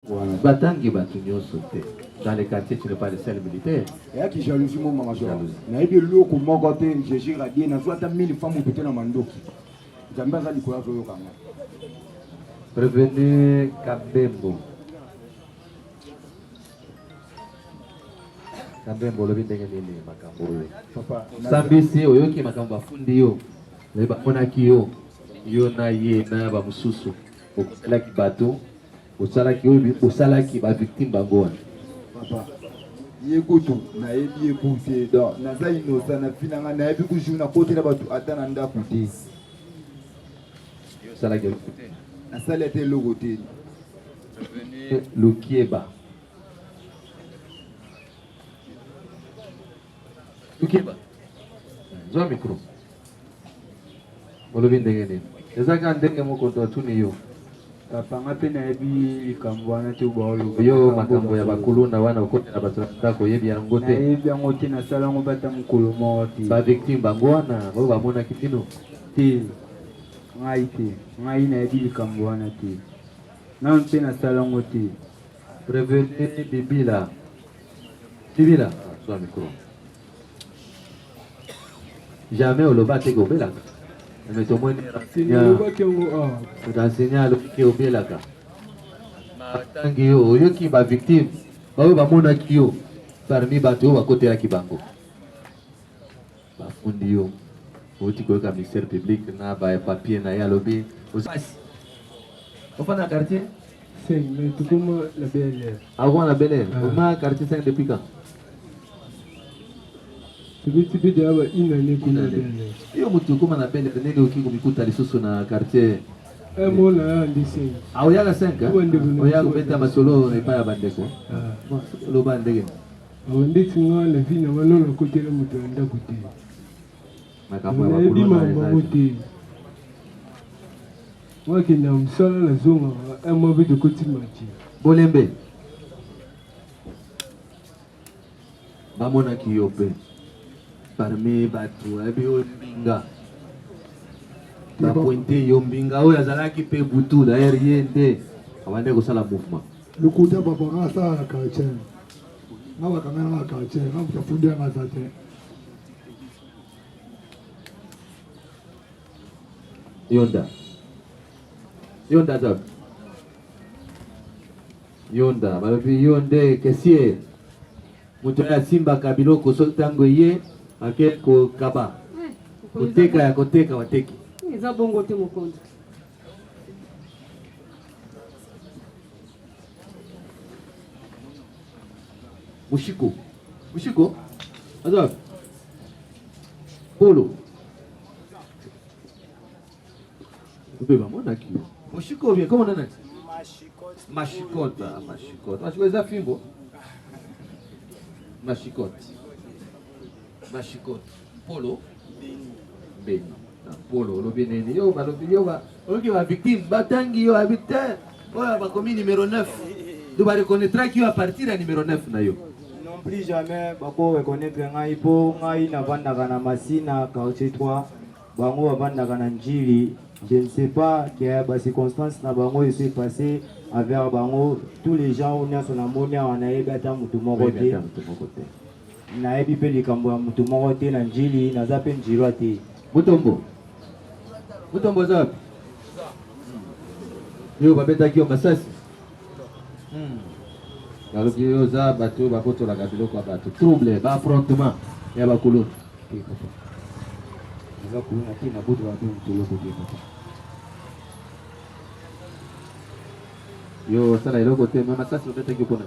Voilà. Batangi batunyo sauté. Dans les quartiers, tu n'es pas le seul militaire. Il y a qui jalousie mon maman. Na ebi loko mon côté, j'ai radie na soit 1000 femmes au côté na mandoki. Jamba za likola zo kanga. Prévenu Kabembo. Kabembo lobi ndenge nini makambo oyo. Papa, Sambisi oyoki makambo afundi yo. Leba monaki yo. Yo na ye na ba mususu. Okotelaki bato. Osalaki oyo osalaki ba victime bango wana. papa. Yekutu na ebi ekute donc naza innocent na finanga na ebi kuju na côté na bato atana ndako te. Yo osalaki lokote. Na sala te lokote. Prévenu Lukieba. Lukieba. Zwa micro. Olobi ndenge nini. Ezaka ndenge moko to atuni yo. Papa ngape na ebi likambo wana te baolo. Yo makambo ya bakuluna wana okote na bato ndako yebi yango Na te. ebi yango te na sala ngo bata mukolo moko te. Ba victime bango wana bo bamona kitino. Te. Ngai te. Ngai na ebi likambo wana te. Na mpe na sala ngo te. Prévenu Bibila. Bibila. Zwa micro. Jamais oloba te gobelaka. Mais tout le monde est enseigné à l'officier au Bélaka. Tangi yo, yo qui va victime, ba ba mona kiyo parmi bato ba côté la kibango. Ba fundi yo. Oti ko ka ministère public na ba papier na ya lobi. Au fond na quartier? C'est mais tout comme la belle. Avant la belle, comment quartier 5 depuis quand? Depuis déjà une année qu'on a belle. Yo mutu comment na belle nene oki kumikuta lisusu na quartier. Un mot là en dessin. Ah oya la 5 oya kubeta masolo epa ya bandeko. Lo bandege. Awande tinga la vie na wala na côté la mutu anda côté. Makambo ya bakuluna côté. Moi qui n'a msala la zone un mauvais de côté mati. Bolembe. Bamona kiyope. Parmi batu abi ombinga. Ba pointe yombinga oyo azalaki pe butu d'ailleurs yende. Abande ko sala mouvement. Le côté papa ça la quartier. Na ba kamera la quartier, na mtafundi na zate. Yonda zab. Yonda, balobi yonde kesie. Mutu ya simba kabilo ko sotango ye. Ake ko kaba. Koteka ya koteka wateki. Eza bongo te mokonzi. Mushiko. Mushiko? Azab. Polo. Ubeba mwana kiyo. Mushiko bien, comment on a dit? Mashikota. Mashikota. Mashikota eza fimbo. Mashikota. Mashikot. Polo. Beni. Polo. Lobi neni. Yo ba lobi yo ba. Oki ba victime. Batangi yo habite. Oya ba komi numéro 9. Do ba reconnaître qui à partir à numéro 9 na yo. Non plus jamais bako reconnaître ngai po ngai na vandaka na Masina quartier 3. Bango vandaka na Njili. Je ne sais pas quelle circonstance na bango s'est passé avec bango. Tous les gens on a son amonia on a ébata mutu moko te. Na ebi pe likambo ya mutu moko te na Njili naza pe njilwa te. Mutombo zapi? Yo babetaki yo masasi? Balobi yo za bato bakotolaka biloko ya bato. Trouble, ba affrontement ya bakuluna. Naza kuluna te na boto bato mutoloko te papa. Yo sala iloko te, mais masasi obetaki pona.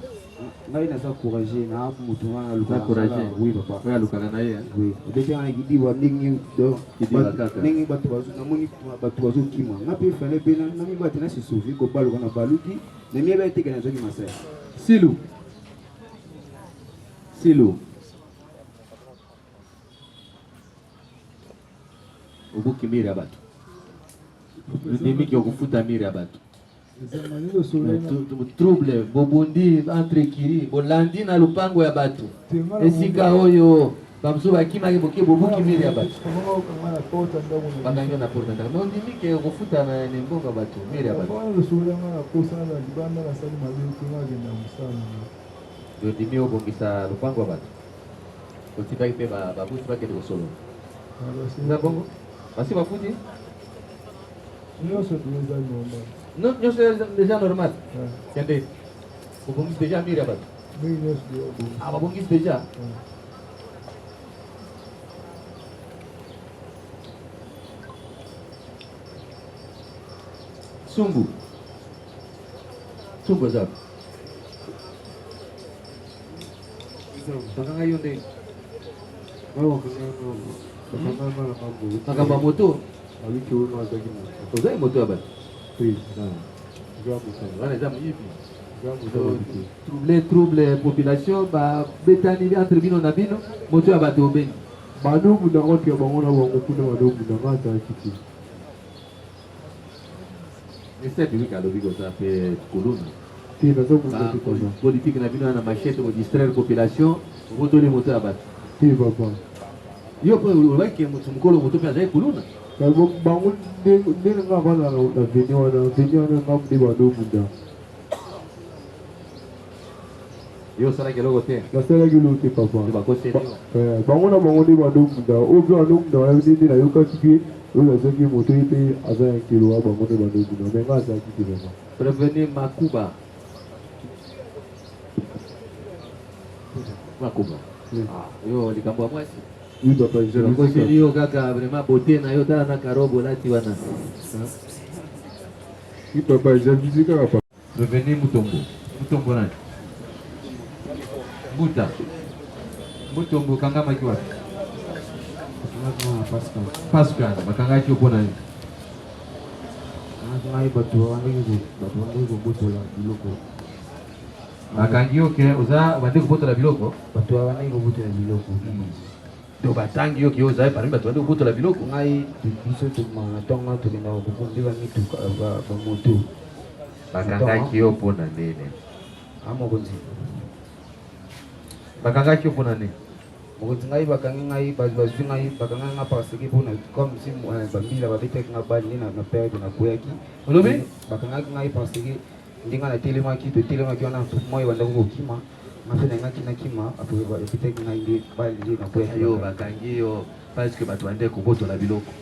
Ngai naza courageux na mutu wana Luka courageux. Oui papa. Oya lukaka na ye. Oui. Obeti wana kidiwa ndingi do. Kidiwa kaka. Ndingi bato bazo namoni bato bazo kima. Ngape fale pe na mi bato na se sauver ko baluka na baluki. Na mi ba teke na zoki masaya. Silu. Ubuki miri ya batu. Ndimiki okufuta miri ya batu. Trouble, bobundi entre kiri, bolandi na lupango ya batu. Esika oyo, Bamsuba kima kiboke bobuki miri ya batu. Kama ukangana kota ndamu. Banganyo na porta ndaka. No ndimike kufuta na nembonga batu miri ya batu. Kwa usura ngana kosa na dibanda na sali mali kunagenda musana. Yo dimio bongisa lupango batu. Kotiba ipe babuti bake de solo. Na bongo. Basi bafuti? Nyoso tuweza normal. Non, nyoso déjà normal. Kende. Bongis déjà miri ya batu. Mimi nyoso. Ah, bongis déjà. Sumbu. Sumbu zap. Bakanga yonde. Makamba moto. Aliki uno azaki moto. Ozai moto abat. Oui, non. Gamu sana. Wana zamu hivi. Gamu sana. Trouble population ba betani entre bino na bino moto abato obeni. Madogo na watu ya bangona wangu kuna madogo na ngata kiti. Ese bibi kalobi ko sa pe kuluna. Tina zo kuna kikoza. Politique na bino na machete mo distraire population, moto le moto abat. Ti papa. Yo po ulaki moto mkolo moto pe azai kuluna. Kalau bangun dia ngapa na video na ngap di madogo nda. Yo sala ke logo te. La sala gilu ti papa. Ba ko se. Bangun di madogo nda. O bi madogo nda ni na yuka tiki. Ula zaki moto ipe azaya kilo aba ngone madogo nda. Menga za kiti baba. Prevenir Makuba. Makuba. Yo likambo mwasi. Oui papa, je Le conseiller yo kaka vraiment beauté na yo tala na karobo lati wana. Oui papa, je visite papa. Prevenir Mutombo. Mutombo nani? Muta. Mutombo kanga makiwa. Pascal, makanga kyo pona ni. Ngai batu wangi kubotola biloko. Makangi oke oza bande kubotola biloko. Batu wangi kubotola biloko. Do batangi oke oza parmi batu bande kubotola biloko. Ngai biso tumana tonga tukenda kukumbiwa mitu ba moto. Makanga kyo pona nene. Amo konzi. Makanga kyo pona nene. Mokonzi ngai bakangi ngai bazwi ngai bakanga nga paseke pona comme si bambila babetaki nga bali na période na koyaki. Olobi? Bakanga ngai paseke ndinga na telemaki to telemaki wana moi bandako kokima ngafe na ngaki na kima après babetaki ngai ndi bali na koyaki. Yo bakangi yo parce que batu bande kubotola biloko.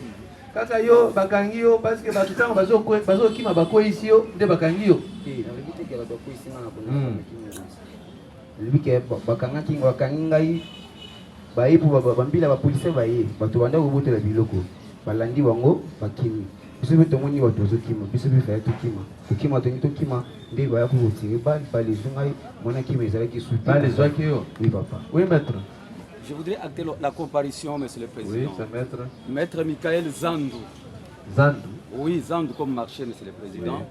Kaka yo bakangi yo parce que batu tango bazo kima bakoisi yo nde bakangi yo. Na lebiteki bato koisi nga na kuna kimia. Lebike bakangi ngai baipu bambila ba police baye bato banda kobotela biloko balandi bango bakimi biso beto moni bato zokima biso bi fa tukima tukima to tukima nde ba yako kotire bali zungai mona kimi ezalaki sous Bali zwaki yo. Oui papa. Oui maître. Je voudrais acter la comparution, monsieur le président. Oui, c'est maître. Maître Michael Zandou. Zandou. Oui, Zandou comme marché, monsieur le président. Oui.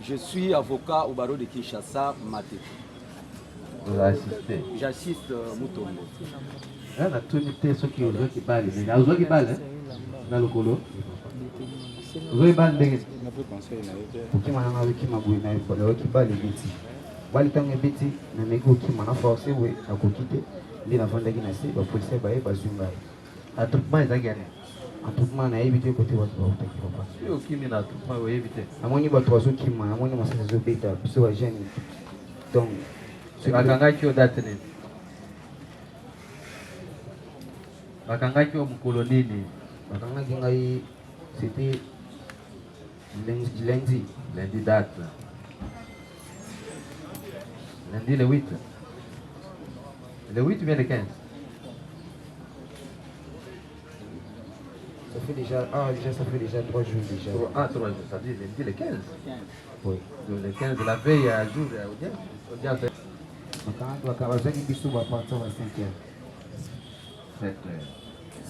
Je suis avocat au barreau de Kinshasa, Maté. Vous assistez. J'assiste Mutombo. Na tunite soki ozoki bali mais ozoki bali na lokolo ozoki bali ndenge Ukima na ngawe kima bwe na bale bali biti bali tange biti na nego kima na force we akokite ndi na vandaki na se ba police baye bazunga attroupement ezaki ane attroupement na ebite côté watu ba utaki papa yo kimi na attroupement we evite amoni bato bazokima amoni masasa zobeta biso ba jeune donc bakangaki yo date nini bakangaki yo mokolo nini bakangaki ngai c'était lundi date lundi le 8 ou bien le 15 ça fait déjà ça fait déjà 3 jours déjà 3 jours ça dit lundi le 15 oui donc le 15 de la veille à jour audience bakabazaki biso bapartir à 5 heures 7 heures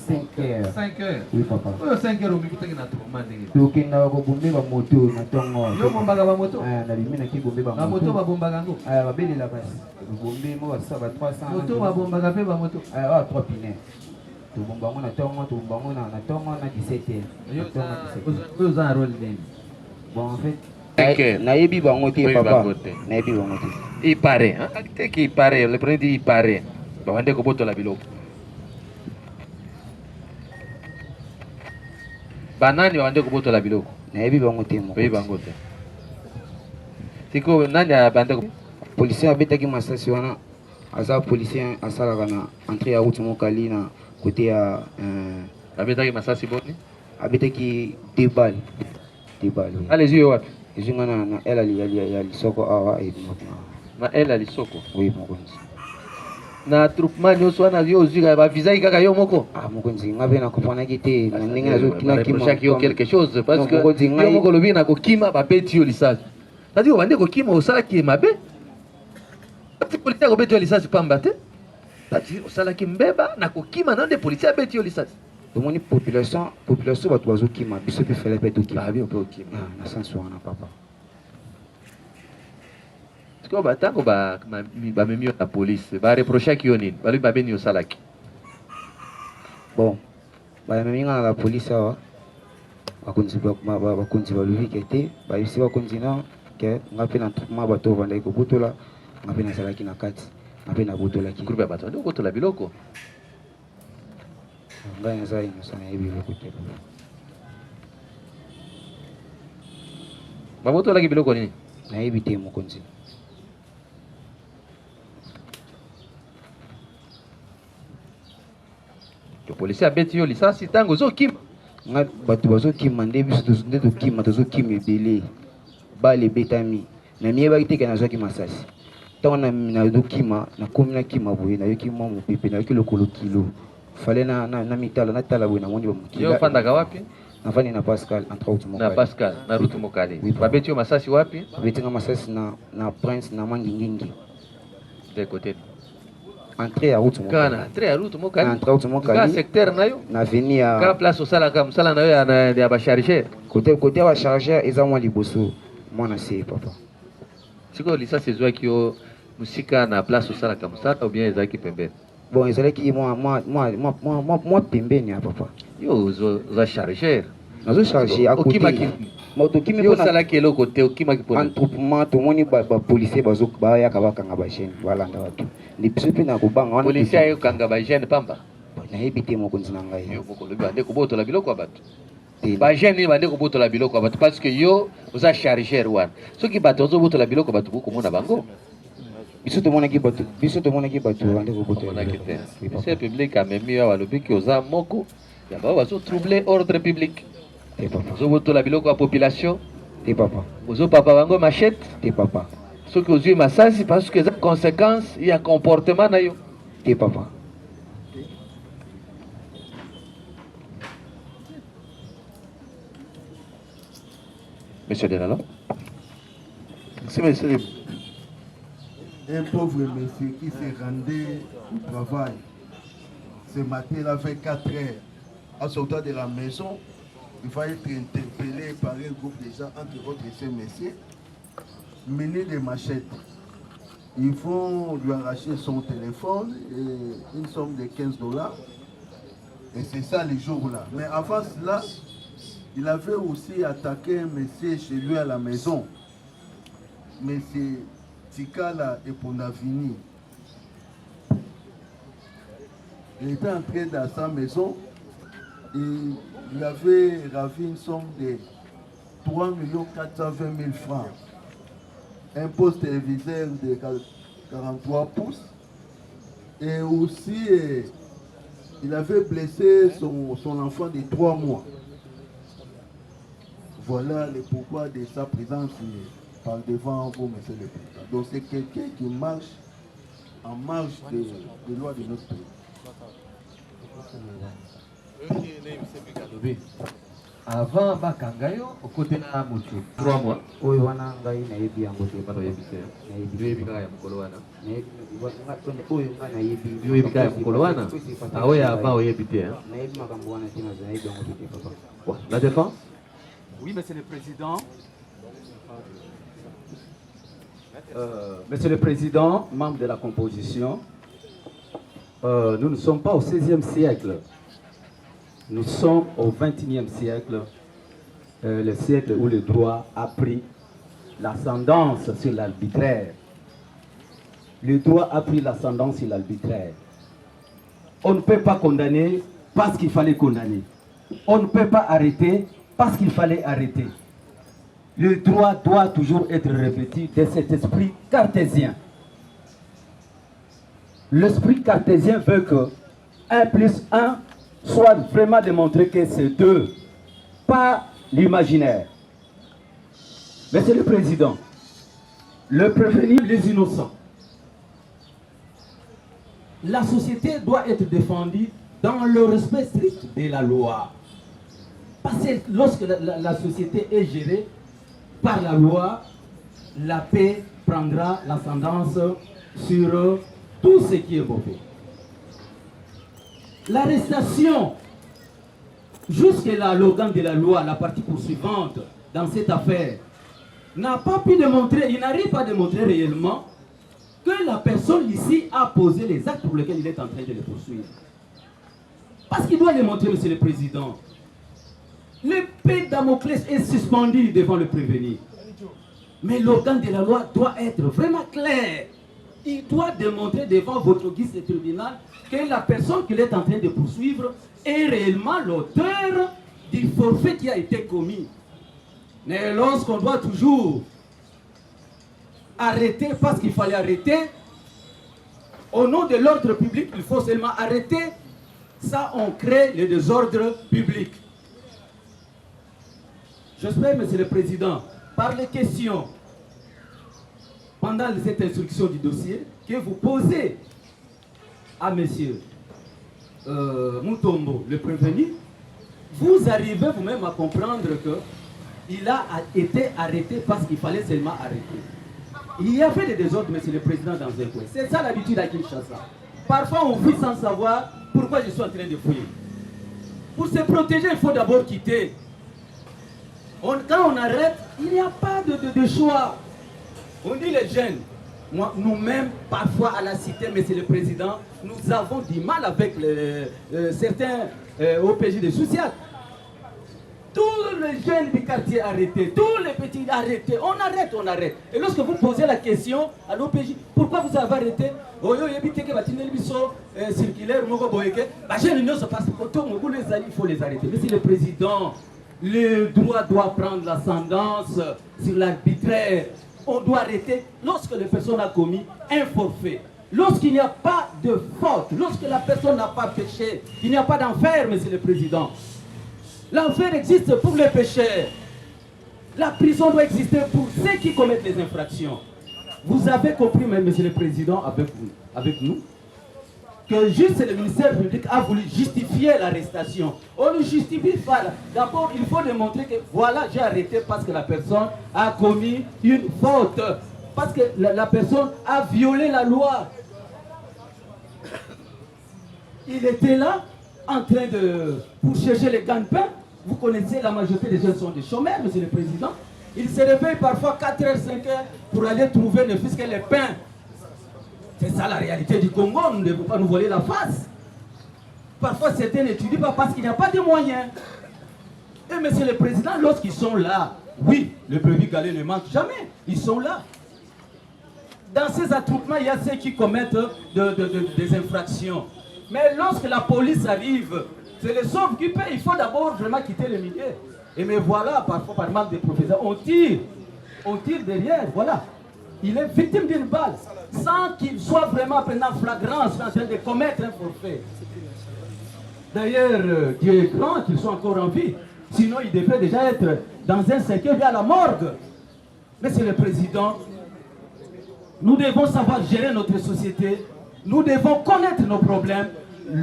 5 heures 5 heures oui papa 5 heures omikutaki na attroupement ndenge tokenda kobombe bamoto na ntongo yo bombaka bamoto na bimi naki bombe bamoto babombaka yango babelela basi bombe mo basala ba 300 moto babombaka mpe bamoto 3 pine tobomba ngo na ntongo tobomba ngo na ntongo na 17 heures oyo oza na role nini bon en fait nayebi bango te papa nayebi bango te ipare teki ipare le premier dit ipare babande kobotola biloko banani bande kobotola biloko nayebi bango te moko oyebi bango te siko nani abande policier abetaki masasi wana aza policier asalaka na entrée ya route mokali na côté ya abetaki masasi boni abetaki 2 balles allez-y wapi ezinga na ela ya lisoko awa na ela lisoko oui mokonzi na troupement nyonso wana yo ozwika bavizaki kaka yo moko mokonzi nga mpe nakompanaki te na ndenge nazokinaki yo quelque chose parce que yo moko olobi nakokima babeti yo lisasi tadi obande kokima osalaki mabe ati policier akobeti yo lisasi pamba te tadi osalaki mbeba nakokima na nde policier abeti yo lisasi tomoni population bato bazokima biso mpe fele mpe tokima mpe okima na sansi wana papa sikoyo batango bamemi yo na polise bareprochaki yo nini balobi babeni osalaki bon bamemi nga na la polise awa bakonzi balobi ke te bayebisi bakonzi na ke nga mpe na traitement bato obandaki kobotola nga mpe nazalaki na kati nga mpe nabotolaki groupe ya bato bande kobotola biloko ngai naza inosa nayebi biloko te babotolaki biloko nini nayebi te mokonzi policier abeti yo lisasi ntango ozokima nga bato bazokima nde biso nde tokima tozokima ebele bale ebetami na miyebaki teke nazwaki masasi ntango nazokima nakomi nakima boye nayoki mwa mopepe nayoki lokolo kilo fale na mitala natala boye namoni bamokili yo ofandaka wapi nafandi na pascal entre autres na pascal na route mokali babeti yo masasi wapi babetinga masasi na prince na mangingingi de côté entrée ya route mokali kana entrée ya route mokali entrée route mokali secteur na yo na avenue ya ka place osalaka mosala na yo ya bachargeur côté ya bachargeur eza mwa liboso mwana se papa sikoyo lisasi ezwaki yo mosika na place osalaka mosala ou bien ezalaki pembeni bon ezalaki mwa pembeni ya papa yo oza chargeur nazocharge okimaki yo osalaki eloko te okimaki mpona entroupement tomoni bapolisier bayaka bakanga bagene balanda bato nde biso mpe na kobanga wana policier ayokanga bagene pamba nayebi te mokonzi na ngai yo mokolobi bande kobotola biloko ya bato bagene nini bande kobotola biloko ya bato parce que yo oza chargeur wana soki bato ozobotola biloko ya bato bokomona bango biso tomonaki bato bande kobotolanaki te ministère public amemi yo alobiki oza moko ya bao bazotrouble ordre public ozobotola biloko ya population te papa ozopapa bango machete te papa soki ozwi masasi parce que eza conséquence ya comportement na yo te papa monsieur Delalo merci monsieur un pauvre monsieur qui s'est rendu au travail ce matin là vers 4 heures en sortant de la maison il va être interpellé par un groupe de gens entre autres ces messieurs menés de machettes. Ils vont lui arracher son téléphone et une somme de $15. Et c'est ça les jours-là. Mais avant cela, il avait aussi attaqué un monsieur chez lui à la maison. Monsieur Tikala et Ponavini. Il était entré dans sa maison et il avait ravi une somme de 3 420 000 francs. Un poste téléviseur de 43 pouces. Et aussi, il avait blessé son enfant de 3 mois. Voilà le pourquoi de sa présence par devant vous, monsieur le président. Donc c'est quelqu'un qui marche en marge des lois de notre pays. avant bakanga yo okote na motu 3 mois oyo wana ngai nayebi yango te bana oyebi te nayebi kaka ya mokolo wana oyo ngai nayebi oyebi kaka ya mokolo wana oyo avant oyebi te nayebi makambo wana te nayebi yango te papa. La défense. Oui, monsieur le président. Monsieur le Président, membre de la composition, nous ne sommes pas au 16e siècle. Nous sommes au 21e siècle, le siècle où le droit a pris l'ascendance sur l'arbitraire. Le droit a pris l'ascendance sur l'arbitraire. On ne peut pas condamner parce qu'il fallait condamner. on ne peut pas arrêter parce qu'il fallait arrêter. Le droit doit toujours être revêtu de cet esprit cartésien. L'esprit cartésien veut que 1 plus 1 soit vraiment démontré que c'est 2, pas l'imaginaire. Monsieur le Président, le prévenir les innocents. La société doit être défendue dans le respect strict de la loi. Parce que lorsque la société est gérée par la loi, la paix prendra l'ascendance sur tout ce qui est mauvais. L'arrestation, jusque-là, l'organe de la loi, la partie poursuivante dans cette affaire, n'a pas pu démontrer, il n'arrive pas à démontrer réellement que la personne ici a posé les actes pour lesquels il est en train de les poursuivre. Parce qu'il doit les montrer, Monsieur le Président. L'épée Damoclès est suspendue devant le prévenu. Mais l'organe de la loi doit être vraiment clair. Il doit démontrer devant votre guise de tribunal que la personne qu'il est en train de poursuivre est réellement l'auteur du forfait qui a été commis. Mais lorsqu'on doit toujours arrêter parce qu'il fallait arrêter, au nom de l'ordre public, il faut seulement arrêter, ça on crée le désordre public. J'espère, Monsieur le Président, par les questions pendant cette instruction du dossier, que vous posez à Monsieur Mutombo, le prévenu, vous arrivez vous-même à comprendre qu'il a été arrêté parce qu'il fallait seulement arrêter. Il y avait des désordres, Monsieur le Président, dans un coin. C'est ça l'habitude à Kinshasa. Parfois, on fuit sans savoir pourquoi je suis en train de fouiller. Pour se protéger, il faut d'abord quitter. Quand on arrête, il n'y a pas de choix. On dit les jeunes, nous-mêmes, parfois à la cité, Monsieur le Président, nous avons du mal avec certains OPJ de Soussiat. Tous les jeunes du quartier arrêtés, tous les petits arrêtés, on arrête, on arrête. Et lorsque vous posez la question à l'OPJ, pourquoi vous avez arrêté? Il faut les arrêter. Monsieur le Président, le droit doit prendre l'ascendance sur l'arbitraire. On doit arrêter lorsque la personne a commis un forfait. Lorsqu'il n'y a pas de faute, lorsque la personne n'a pas péché, il n'y a pas d'enfer, Monsieur le Président. L'enfer existe pour les pécheurs. La prison doit exister pour ceux qui commettent les infractions. Vous avez compris, même, Monsieur le Président, avec nous, que juste le ministère public a voulu justifier l'arrestation. On ne justifie pas. D'abord, il faut démontrer que voilà, j'ai arrêté parce que la personne a commis une faute. Parce que la personne a violé la loi. Il était là, en train pour chercher les gagne-pain. Vous connaissez, la majorité des jeunes sont des chômeurs, Monsieur le Président. Ils se réveillent parfois 4h, 5h pour aller trouver ne fût-ce que les pains. C'est ça la réalité du Congo, nous ne devons pas nous voler la face. Parfois certains n'étudient pas parce qu'il n'y a pas de moyens. Et Monsieur le Président, lorsqu'ils sont là, oui, le brebis galeux ne manque jamais, ils sont là. Dans ces attroupements, il y a ceux qui commettent des infractions. Mais lorsque la police arrive, c'est les sauves qui paient. Il faut d'abord vraiment quitter le milieu. Et mais voilà, parfois par manque de professeurs, on tire derrière, voilà. Il est victime d'une balle, sans qu'il soit vraiment pendant flagrance en train de commettre un forfait. D'ailleurs, Dieu est grand qu'ils soient encore en vie. Sinon, il devrait déjà être dans un cercueil à la morgue. Monsieur le Président, nous devons savoir gérer notre société. Nous devons connaître nos problèmes.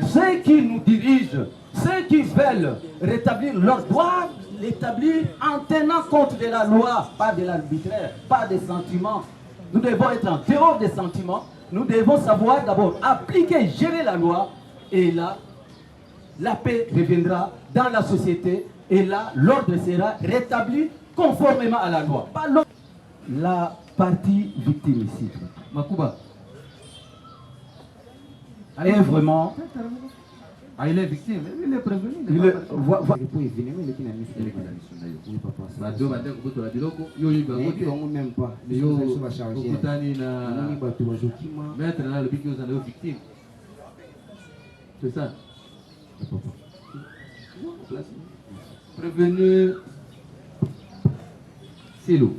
Ceux qui nous dirigent, ceux qui veulent rétablir leur droit, l'établir en tenant compte de la loi, pas de l'arbitraire, pas des sentiments. Nous devons être en dehors des sentiments. Nous devons savoir d'abord appliquer, gérer la loi. Et là, la paix reviendra dans la société. Et là, l'ordre sera rétabli conformément à la loi. Pas la partie victime ici. Makuba. Elle est vraiment... il est victime, il est prévenu. Il est... C'est ça. place. Prévenu Silou.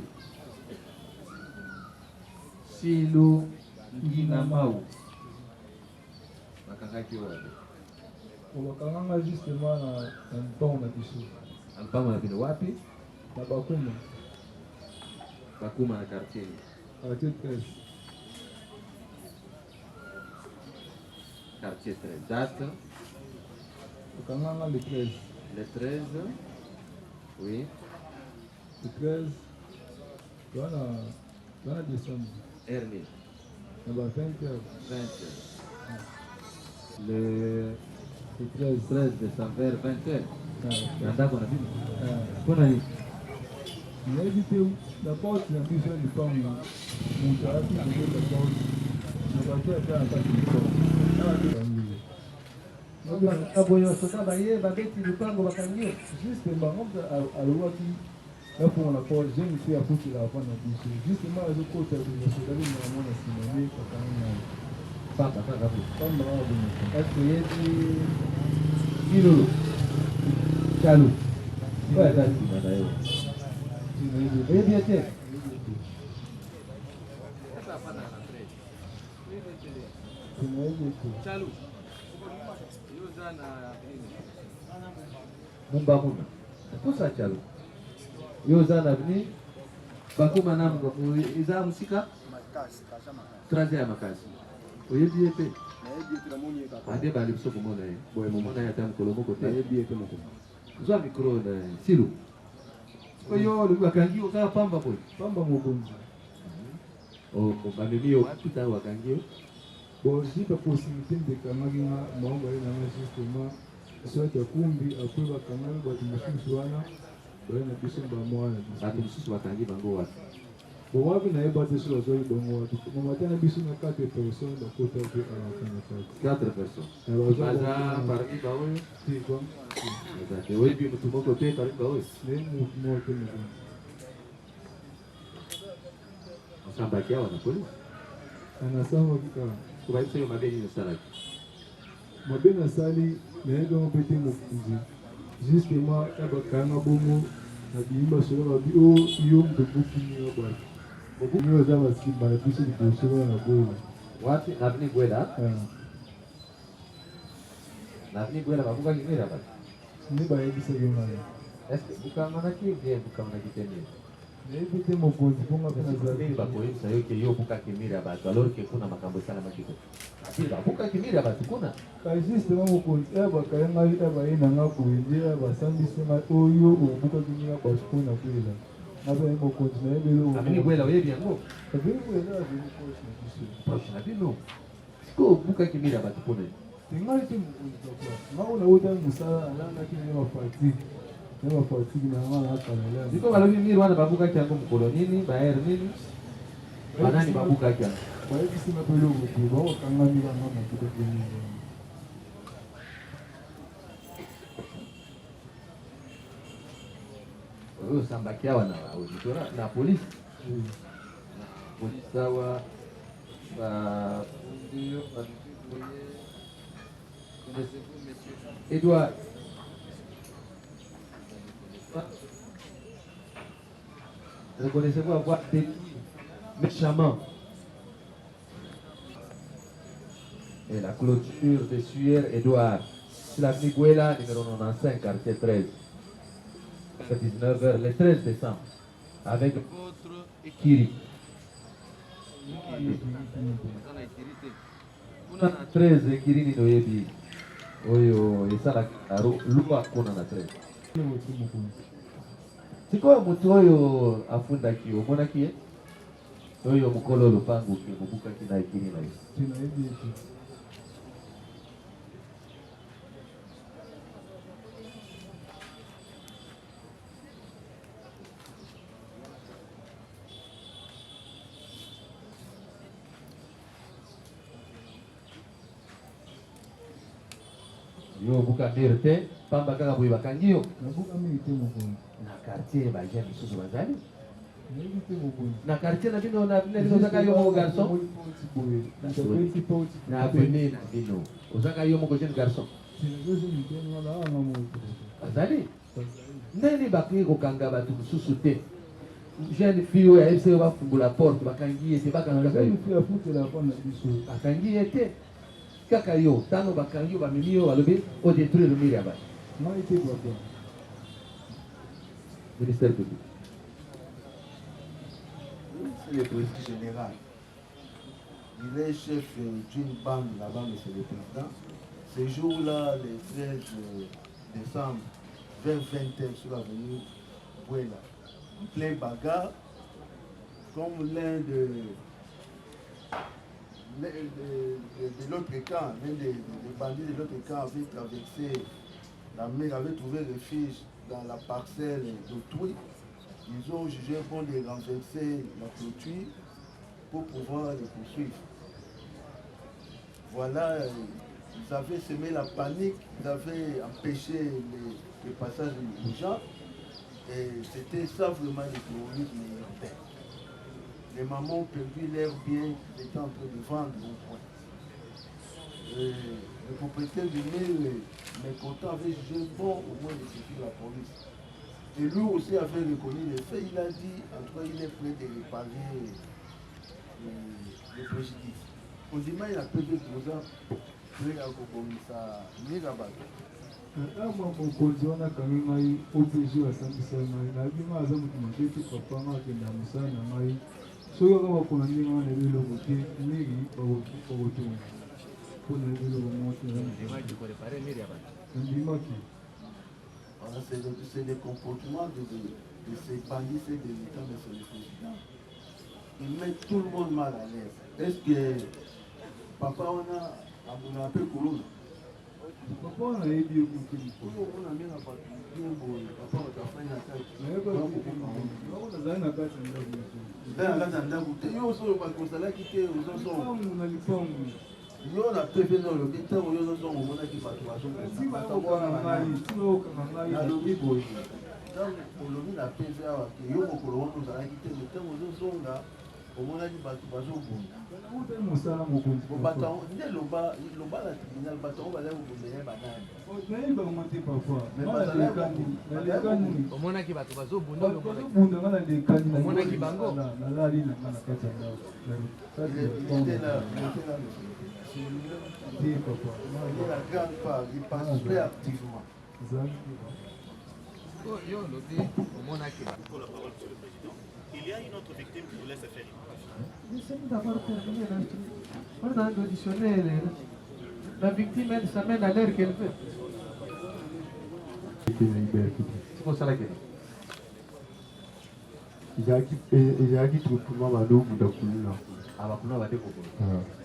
Silou Nginamau. Makangaki wapi? Wakanganga justement na mpango na biso. Mpango na bino wapi? Na Bakuma. Bakuma na quartier. Quartier 13. Quartier 13. Date? Wakanganga le 13. Le 13. Oui. Le 13. Voilà décembre. Hermine. On va 20h. 20h. Le 13 décembre vers 20h. Nandako na bino. Kuna ni. N'hésitez la porte na biso ni pango. Mon tarafi na la porte. Na bato ya ta Aboyo sota baye babeti lupango bakangio. Justement, alobaki pour la porte, je me suis appris la fin de biso. Justement, le côté de la soirée, nous avons la cinéma, Papa. est-ce qu'il y a des Kilo. Chalou. Ouais, là, tu bien été. Chalou. Mumbamuna. Kosa Chalou. Yozana vini. Bakuma namu iza musika. Traze ya makasi. Oyebi ete. Ade bali biso komona ye. Boye momona ya tam kolomo kote. Oyebi ete moko. Zwa micro na Silu. Oyo lu bakangi oka pamba boy. Pamba mokonzi. Oh, bamemi yo tuta wakangi. Bon, si la possibilité de kamagina mambo na justement soit ya kumbi après bakamanga batu mususu wana bana biso ba mwana. Batu mususu bakangi bango wapi? Wapi na eba te sur zoi bongo watu. Mama tena biso na 4 personnes ba kota pe ala kana4 tatu. personnes. Baza parmi baoyo. Si quoi? Exact. Et oui, puis mutu moko te parmi baoyo. Ne mo te mo. Osambakia wana polisi. Anasema kika kwa hiyo sio mabeni na salaki. Mabena sali na yego mpete mokunzi. Justement eba kana bomo na bimba solo babi o yo mbuku ni obaki. Ni oza basimba na biso dikosolo na boyo. Wapi navini gweda? Navini gweda babuka kimira basi. Ni ba yebisa yona. Est-ce que bukamana ki bien bukamana kitende? Nebite mokonzi ponga pena zamini bakoyebisa yo ke yo buka kimira bato alors que kuna makambo sana makiko. Asi babuka kimira bato kuna. Ka justement mokonzi eba kayenga eba ina ngapo nje eba sambisi ma oyo obuka kimira bato kuna kwela. Aba mokonzi na ebelo. Amini gwela oyebi yango. Kabiri kwela azini koshi na biso. Proche na bino. Siko buka kimira bato kuna. Tingali te mokonzi kwa. Ngao na uta musala alanga kini wa fatigue. Nema fatigue na ngala akalala. Siko balobi miri wana babuka kyango mukolo nini, baer nini? Banani babuka kyango. Kwa hiyo sima pelo ngoku ba kangani ba mama kidogo nini. Oyo sambakia wana auditora na polisi. Polisi sawa ndio Edouard. Reconnaissez-vous avoir détruit méchamment et la clôture de Sueur Edouard. C'est la Miguela, numéro 95, quartier 13. 19h, le 13 décembre, avec votre Ekiri. Kuna na 13 Ekiri ni noyebi. Oyo esala lua kuna na 13. Sikoyo mutu oyo afundaki omonaki ye? Oyo mukolo lupangu ke mubukaki na Ekiri na ye. Yo buka mirte, pamba kaka boye bakangi yo. Nabuka mirte mokonzi. Na quartier ba jeune misusu bazali. Mirte mokonzi. Na quartier na bino na bino ozaka yo mo garçon. Na avenue na bino. Ozaka yo mo jeune garçon. bazali ndeni bakoki kokanga bato mosusu te jeune fille oyo ayebisi oyo bafungula porte bakangi ye te bakangaka yo bakangi ye te kaka yo ntango bakangi yo bamemi yo balobi odétruire le mire ya bato ministère public. C'est le président général. Il est chef d'une bande là-bas, monsieur le président. Ce jour-là, le 13 décembre, vers 20h sur l'avenue Bouela, en plein bagarre, comme l'un de l'autre camp, l'un des bandits de l'autre camp avait traversé la mer, avait trouvé refuge dans la parcelle d'autrui. Ils ont jugé bon de renverser la clôture pour pouvoir les poursuivre. Voilà, ils avaient semé la panique, ils avaient empêché le passage des gens. Et c'était ça vraiment le terrorisme urbain. Les mamans ont perdu leur bien, ils étaient en train de vendre au point. Le propriétaire du maire, mécontent, avait jugé bon au moins de suffire la police. Et lui aussi avait reconnu les faits. Il a dit, en tout cas, il est prêt de réparer les préjudices. Au dimanche, il a payé 12 ans. Prêt à commissaire Mirabato. Ama mokonzi wana kangi ngai OPG asambisa ngai nayebi ngai aza moto mabe te papa ngai akenda mosala na ngai soki kaka bakona ndenge wana yebi eloko te miri bakotonga mpona yebi eloko moko te ondimaki. C'est le comportement de ces bandits et des militants de ce président. Ils mettent tout le monde mal à l'aise. Est-ce que papa on a un peu couru? Papa on a aidé au côté du papa on a mis la partie bien beau. Papa on a fait une attaque. Yo na pepe no lo kita wo yo zo mo na ki bato bazo bato na lo bi boy donc olobi na pepe awa ke yo mo kolo wono za ki te mo zo zonga o mo na ki bato bazo bunda o te mo sala mo ko bato nde loba la tribunal bato ba la ko bunda ba nani o na ba mo te papa mais ba kani o mo na ki bato bazo bunda o bunda ngana de kani o mo na ki bango na la ri na kana kata la grande part, il participait activement. Il y a une autre victime qui voulait se faire on a auditionné la victime, elle s'amène à l'air qu'elle fait. C'est pour ça que izalaki trupement balobu da kuluna abakuna bate kokolo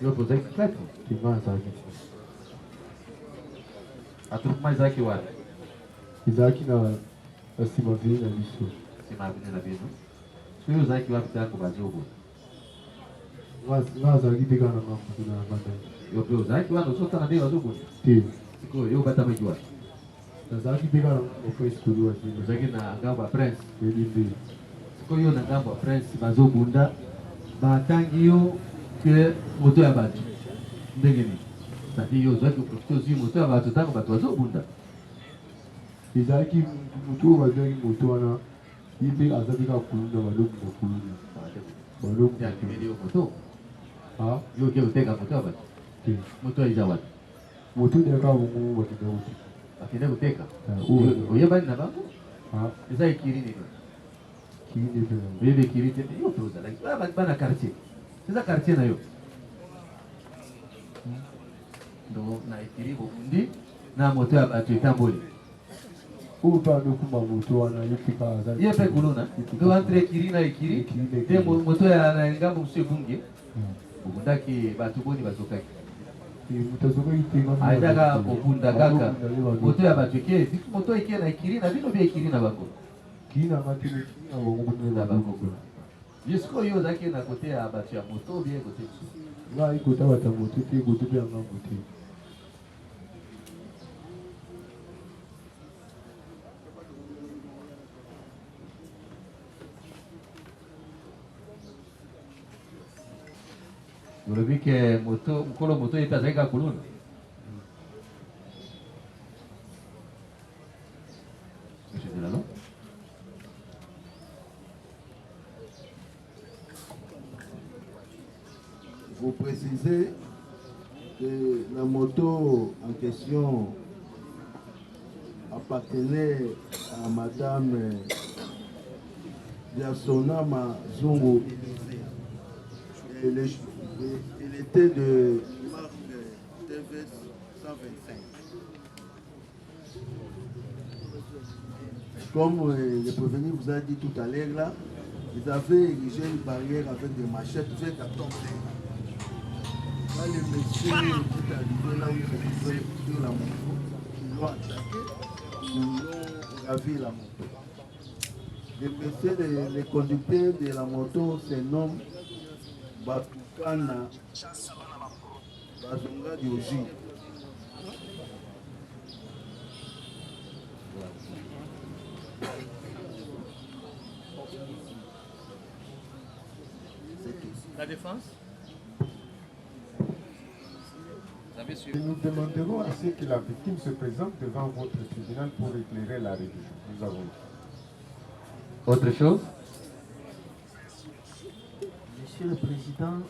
yo pozaki kati tima azalaki atrupement ezalaki wapi ezalaki na nsima vili na biso nsima vili na bino soki ozalaki wapi tako bazobo nga azalaki te kaka na ngambo na banda yo mpe ozalaki wana ozotana nde bazoboni te sikoyo yo obatamaki wapi nazalaki te kaka na office koluwa te ozalaki na ngambo ya prince elinde sikoyo na ngambo ya prince bazobunda batangi yo ke moto ya bato ndenge nini sadi yo ozwaki oprofite ozwi moto ya bato ntango bato bazobunda ezalaki moto oyo bazwaki moto wana ye mpe azalaki kaka kuluna balobi na kuluna balobi yakimeli yo moto yo oke oteka moto ya bato te moto eza wapi moto ndeyaka bongo bakenda koteka bakende koteka oyebani na bango eza ekiri nini kirine mpe oyebe ekiri te yo mpe ozalaki bana quartier eza quartier na yo donc na ekiri bobundi na moto ya bato etamboli oyo mpe anokumba moto wana ye mpe kaka azali ye mpe kuluna do entre ekiri na ekiri te moto ya na ngambo mosusu ebungi bobundaki bato boni bazokaki moto azokaki te aezaka kobunda kaka moto ya bato eke moto eke na ekiri na bino bie ekiri na bango kiri na nga te na bango na bango jusqu'oyo ozalaki na kote ya bato ya moto bie kote mosusu nga ekota bato ya moto te koto mpe ya ngambo te olobi ke moto mokolo moto ye mpe azalaki kaka kuluna disais que la moto en question appartenait à Madame Diasona Mazungu. Elle était de marque TVS 125. Comme le prévenu vous a dit tout à l'heure là, ils avaient érigé une barrière avec des machettes vers 14 heures. Là, les messieurs étaient arrivés là où ils étaient sur la moto, ils l'ont attaqué, ils l'ont gravé la moto. Les messieurs, les conducteurs de la moto se nomment Batukana Bazonga Dioji. La défense? Nous demanderons à ce que la victime se présente devant votre tribunal pour éclairer la révision. Nous avons. Autre chose? Monsieur le Président,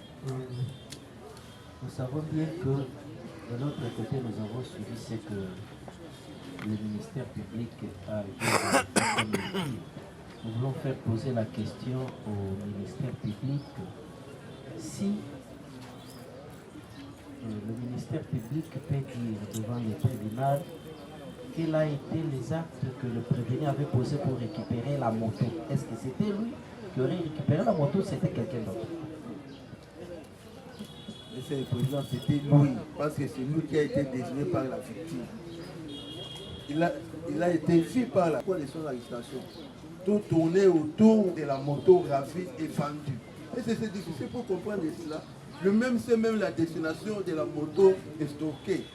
nous savons bien que de notre côté, nous avons suivi ce que le ministère public a dit. Nous voulons faire poser la question au ministère public si le ministère public peut dire devant le tribunal quels ont été les actes que le prévenu avait posés pour récupérer la moto. Est-ce que c'était lui qui aurait récupéré la moto ou c'était quelqu'un d'autre? Monsieur le Président, c'était lui, parce que c'est lui qui a été désigné par la victime. Il a été vu par la cour de son arrestation. Tout tournait autour de la moto ravie et vendue. Et c'est difficile pour comprendre cela. Le même, c'est même la destination de la moto stockée.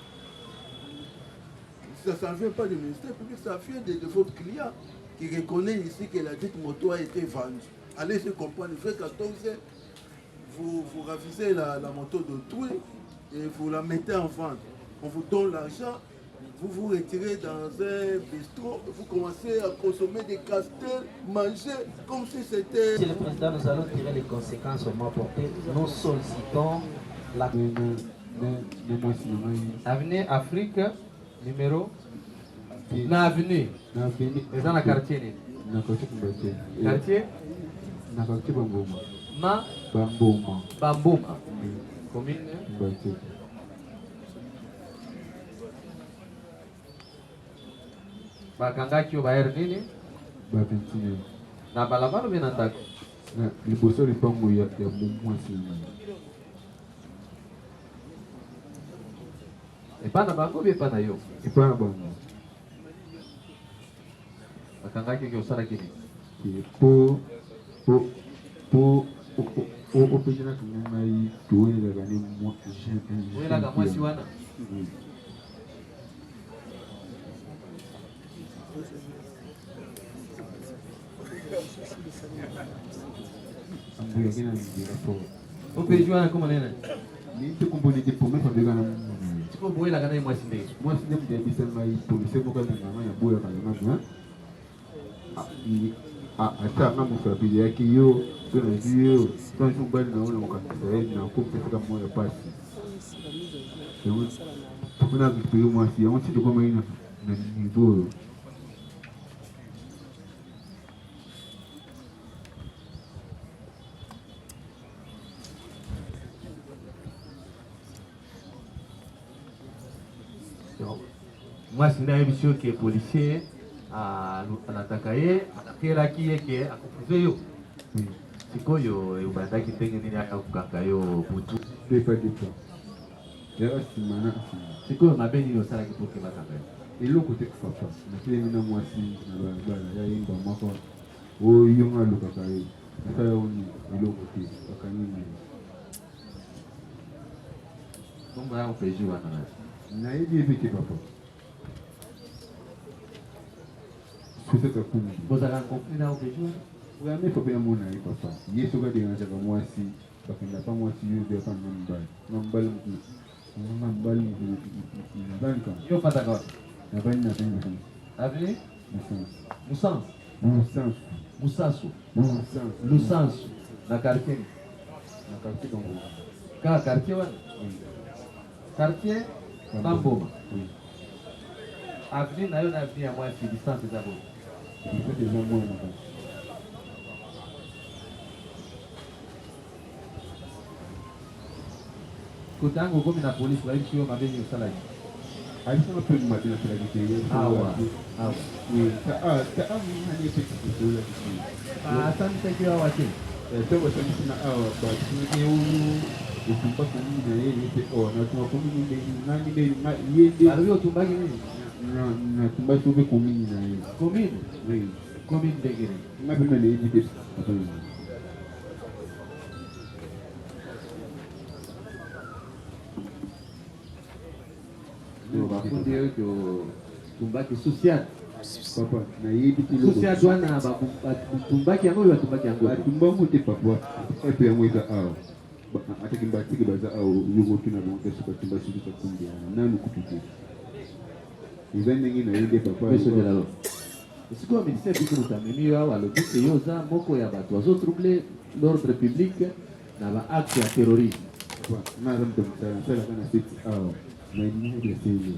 Ça ne vient pas du ministère public, ça vient de votre client qui reconnaît ici que la dite moto a été vendue. Allez se comprendre, il fait 14 heures, vous ravisez la moto d'autrui et vous la mettez en vente. On vous donne l'argent, vous vous retirez dans un bistrot, vous commencez à consommer des castels, manger comme si c'était... Monsieur le Président, nous allons tirer les conséquences au mois porté. Nous sollicitons la... Avenue Afrique, numéro... Na avenue. Et dans la quartier. Quartier? Na quartier Bamboma. Ma? Bamboma. Bamboma. Commune? Mbate. Bakangaki obayar nini? Ba 21. Na balabala bien ndako. Na liboso lipango ya mwasi. Epana bango bien pana yo. Epana bango. Bakangaki ki osala kini? Po opejana kungai tuwela gani mwasi. Wela ga mwasi wana. Ambuya kina ngira po. Opejana kama nena? Ni te kumboni de pome fa bega na tipo boela kana mwasi ndege. Mwasi ndege de bisa mai police mo kana na ya boya kana na ata na musabili yake yo tuna hiyo tuna chumbani naona mkatisa hivi na kupita moyo pasi. Kuna vitu mwasi ya mwasi kwa maana na nivyo. Mwasi ndaye bisho ke policier anataka ye anakelaki yeke akufuze yo sikoyo ubandaki ndenge nini akakukanga yo butu depa yaba simana sikoyo mabe nini osalaki po ke bakanga yo eloko te papa nakile na mwasi na balabala ya yimba moko oyo ngalukaka yo asala oni eloko te bakanini kombo ya opeji wana nayebi ebike papa sosaka kumi bozaka conflit na opeji wana oyame papa ya mona ye papa ye soki aderangeaka mwasi bakenda pa mwasi yo epa na mbali mbanka yo fataka wapi na bani na bani avenue Musansu Musansu Lusansu na quartier Bongo ka quartier wana Quartier Bamboma. Avenue nayo na avenue à moi c'est distance d'abord. Kotango comme la police va ici au mabeni au salarié. Alisema pia ni madini ya kidijitali. Asante sana kwa wote. Sasa sisi na hao basi huyu ukimpata mimi na yeye na tunakumbuka nani yeye alio tumbaki nini? Na tumbaki tuve kumini na yeye. Kumini? Oui. Kumini degere. Mapema ni hivi. Bafundi yetu tumbaki social. Papa na yeye social bwana tumbaki yango ya tumbaki yango. Tumbangu te papa. Epe yango ita hao. Atakimbatiki baza au yugo tuna bonga suka tumbaki suka kumbia. Nani kututi. Izani ngine yeye papa. Monsieur Delalo. Est-ce que le ministère public a mis à l'objet yoza moko ya bato azo troubler l'ordre public na ba acte ya terrorisme. Na ramto msala kana sisi hao. Na immeuble scellé.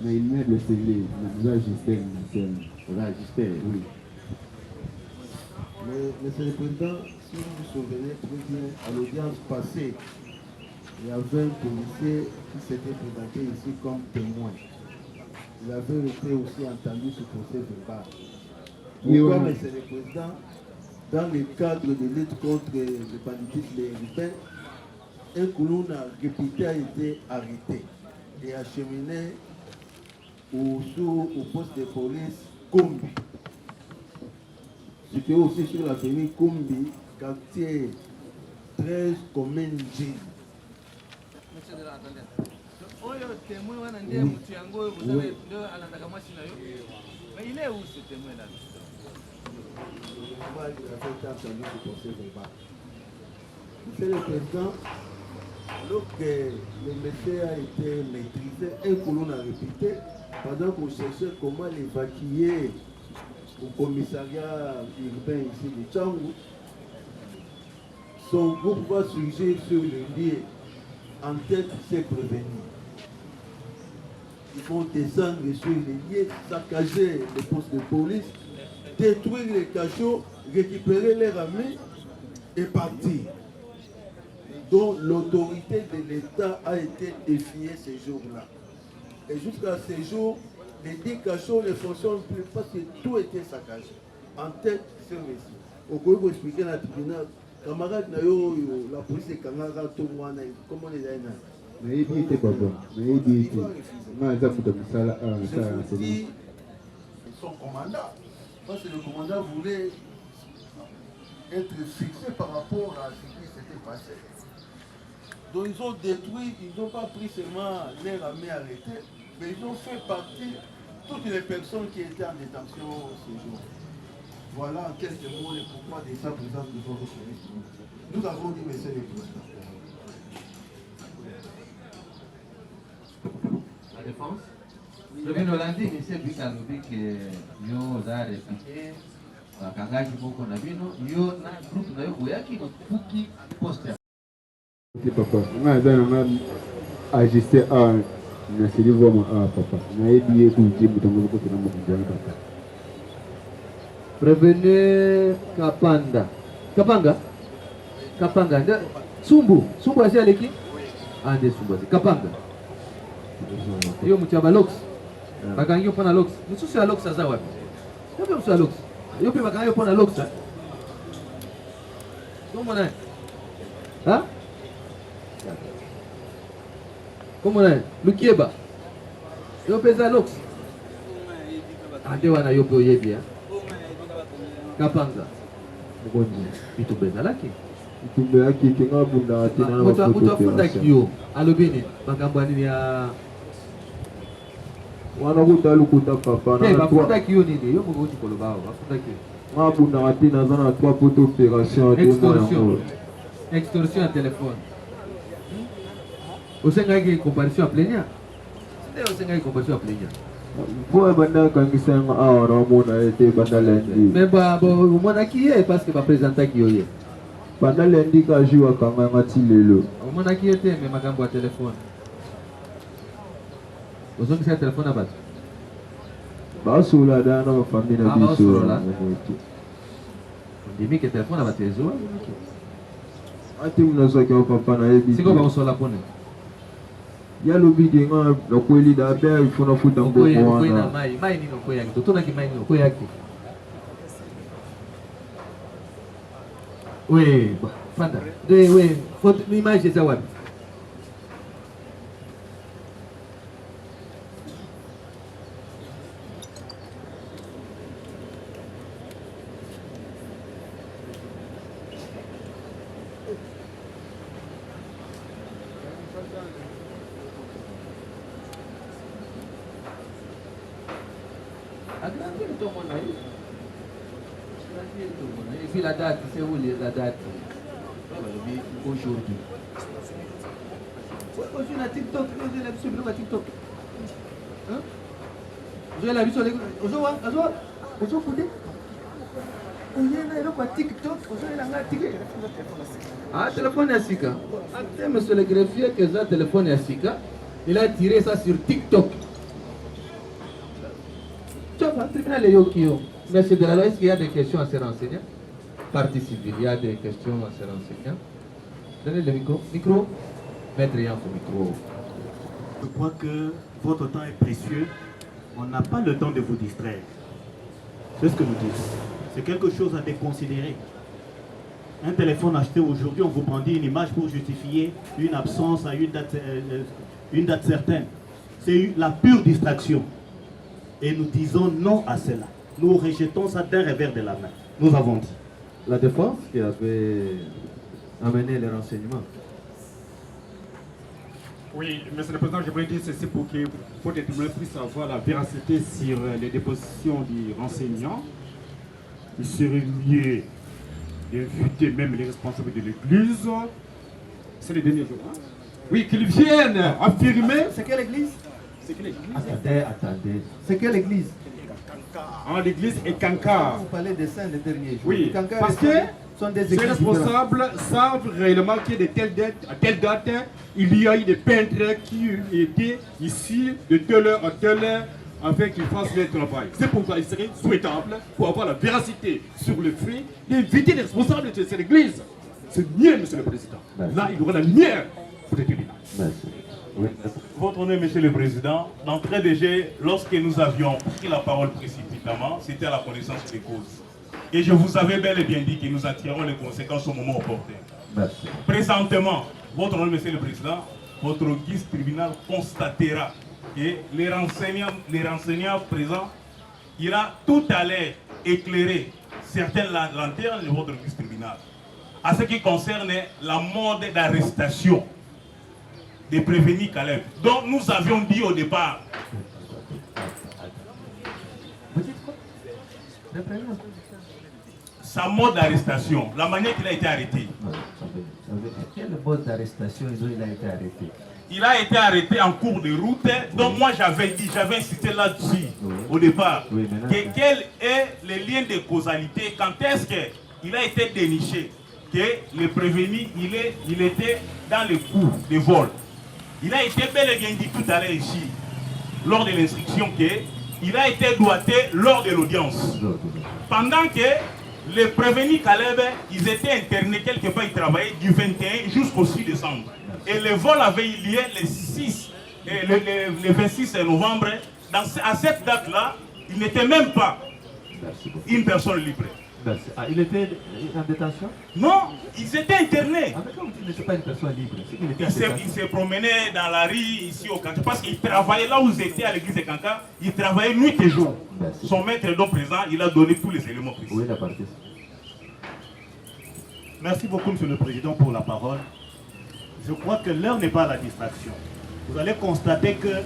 Na immeuble scellé. Na registre national. Registre, oui. Mais, Monsieur le Président, si vous vous souvenez très bien, à l'audience passée, il y avait un policier qui s'était présenté ici comme témoin. Il avait été aussi entendu ce procès verbal. Pourquoi, Monsieur le Président, dans le cadre de lutte contre le banditisme et les urbains, un colonel réputé a été arrêté et acheminé au poste de police Kombi. C'était aussi sur l'avenue Kombi, quartier 13, commune G. Monsieur de la attendez. Oyo témoin wana ndiye mtu yango vous savez ndio anataka mashina yo. Mais il est où ce témoin là? Monsieur le Président, lorsque le métier a été maîtrisé, un colon a répété, pendant qu'on cherchait comment l'évacuer au commissariat urbain ici de Tchangou, son groupe va surgir sur le lieu. En tête, c'est prévenu. Ils vont descendre sur les lieux, saccager les postes de police, détruire les cachots, récupérer les armées et partir. Donc l'autorité de l'État a été défiée ces jours-là. Et jusqu'à ces jours, les 10 cachots ne fonctionnent plus parce que tout était saccagé. En tête, c'est réussi. Au cours de expliquer dans le tribunal, camarade, la police est camarade, comment les a Mais il était pas bon. Mais il dit son commandant. Parce que le commandant voulait être fixé par rapport à ce qui s'était passé. Donc ils ont détruit, ils n'ont pas pris seulement l'air armée arrêté, mais ils ont fait partir toutes les personnes qui étaient en détention ce jour. Voilà en quelques mots le pourquoi de sa présence de votre service. Nous avons dit, monsieur le Président. La défense? Le Hollandi, monsieur Bikalobi, que nous a répliqué, Kangaji Moko Nabino, yo na groupe na yo Kuyaki, Puki Poster. Papa, on a ajusté à na sili vraiment à papa. Na ebié ku jibu tango ko tena mo papa. Prévenez Kapanda. Kapanga? Kapanga. Sumbu. Sumbu asi aleki? Ande Sumbu. Kapanga. Yo mchaba Lox. Bakangi upana Lox. Msusi ya Lox sasa wapi? Yope msusi ya Lox. Yope bakangi upana Lox. Comment est? Hein? Comment est? Lukieba. Yope za Lox. Ande wana yope oyebi. Kapanga. Mgonji. Itumbeza laki. Itumbe yake kinga bunda tena na mafuta. Utafuta kio. Alobini. Makambo nini ya wana kutalukuta papa na bafuta kio nini? Yo mgonji kolobao. Bafuta kio. Mabunda tena zana kwa poto opération extorsion. Extorsion à téléphone. Osenga ki comparaison à plaignant. Ndio osenga ki comparaison à plaignant. Pour banda kangisa nga ramona ete banda lendi. Mais ba mona ki est parce que ba présenter ki yoye. Pendant lundi, quand je vois quand même Matilelo. On a qui était, mais ma gamme boîte téléphone. Vous avez un téléphone à battre? Bah, sur la dans ma famille, on dit que téléphone à battre les autres. Ah, tu me sais que papa n'a pas. C'est quoi on sort la poney? Il y a le bidé, le coeli d'abord, il faut nous foutre dans le coin. Oui, Fanta. Oui, faut l'image de ça. Et puis la date, c'est où la date? Aujourd'hui. Aujourd'hui, la TikTok, vous avez l'habitude de la TikTok. Hein? Vous avez l'habitude de la TikTok. Vous avez TikTok. Ah, téléphone à Sika. Ah, monsieur le greffier, que ça, téléphone à Sika, il a tiré ça sur TikTok. Monsieur de la loi, est-ce qu'il y a des questions à se renseigner? Partie civile, il y a des questions à se renseigner. Donnez le micro. Micro. Maître Yann au micro. Je crois que votre temps est précieux. On n'a pas le temps de vous distraire. C'est ce que nous disons. C'est quelque chose à déconsidérer. Un téléphone acheté aujourd'hui, on vous brandit une image pour justifier une absence à une date certaine. C'est la pure distraction. Et nous disons non à cela. Nous rejetons ça d'un revers de la main. Nous avons dit. La défense qui avait amené les renseignements. Oui, Monsieur le Président, je voulais dire ceci pour que les tribunaux puissent avoir la véracité sur les dépositions du renseignant. Il serait mieux d'inviter même les responsables de l'Église. C'est les derniers jours. Hein? Oui, qu'ils viennent affirmer. C'est quelle église? C'est quelle église? Attendez. C'est quelle église? Ah, l'église est Kanka. Vous parlez des saints des derniers jours. Oui, Kanka, parce que ces responsables savent réellement que de telle date à telle date, il y a eu des peintres qui étaient ici de telle heure à telle heure afin qu'ils fassent leur travail. C'est pourquoi il serait souhaitable, pour avoir la véracité sur le fait, d'inviter les responsables de cette église. C'est mieux, Monsieur le Président. Merci. Là, il y aura la lumière pour les tribunaux. Merci. Oui. Votre honneur, Monsieur le Président, d'entrée de jeu, lorsque nous avions pris la parole précipitamment, c'était à la connaissance des causes. Et je vous avais bel et bien dit que nous attirerons les conséquences au moment opportun. Merci. Présentement, votre honneur, Monsieur le Président, votre guise tribunal constatera que les renseignants présents, il a tout à l'heure éclairé certaines lanternes de votre guise tribunal. À ce qui concerne la mode d'arrestation des prévenus Caleb, dont nous avions dit au départ. Vous dites quoi? Sa mode d'arrestation, la manière qu'il a été arrêté. Quel mode d'arrestation il a été arrêté? Il a été arrêté en cours de route, donc moi j'avais dit, j'avais insisté là-dessus au départ, quel est le lien de causalité, quand est-ce qu'il a été déniché, que le prévenu, il était dans le coup de vol. Il a été bel et bien dit tout à l'heure ici, lors de l'instruction, qu'il a été doigté lors de l'audience. Pendant que les prévenus Caleb, ils étaient internés quelque part, ils travaillaient du 21 jusqu'au 6 décembre. Et le vol avait eu lieu le 26 novembre. À cette date-là, il n'était même pas une personne libre. Merci. Ah, il était en détention? Non, ils étaient internés. Ah, mais comme il n'était pas une personne libre, il se promenait dans la rue ici au Kanka parce qu'il travaillait là où ils étaient à l'église de Kanka. Il travaillait nuit et jour. Merci. Son maître est donc présent, il a donné tous les éléments précis. Oui, la partie. Merci beaucoup, Monsieur le Président, pour la parole. Je crois que l'heure n'est pas à la distraction. Vous allez constater que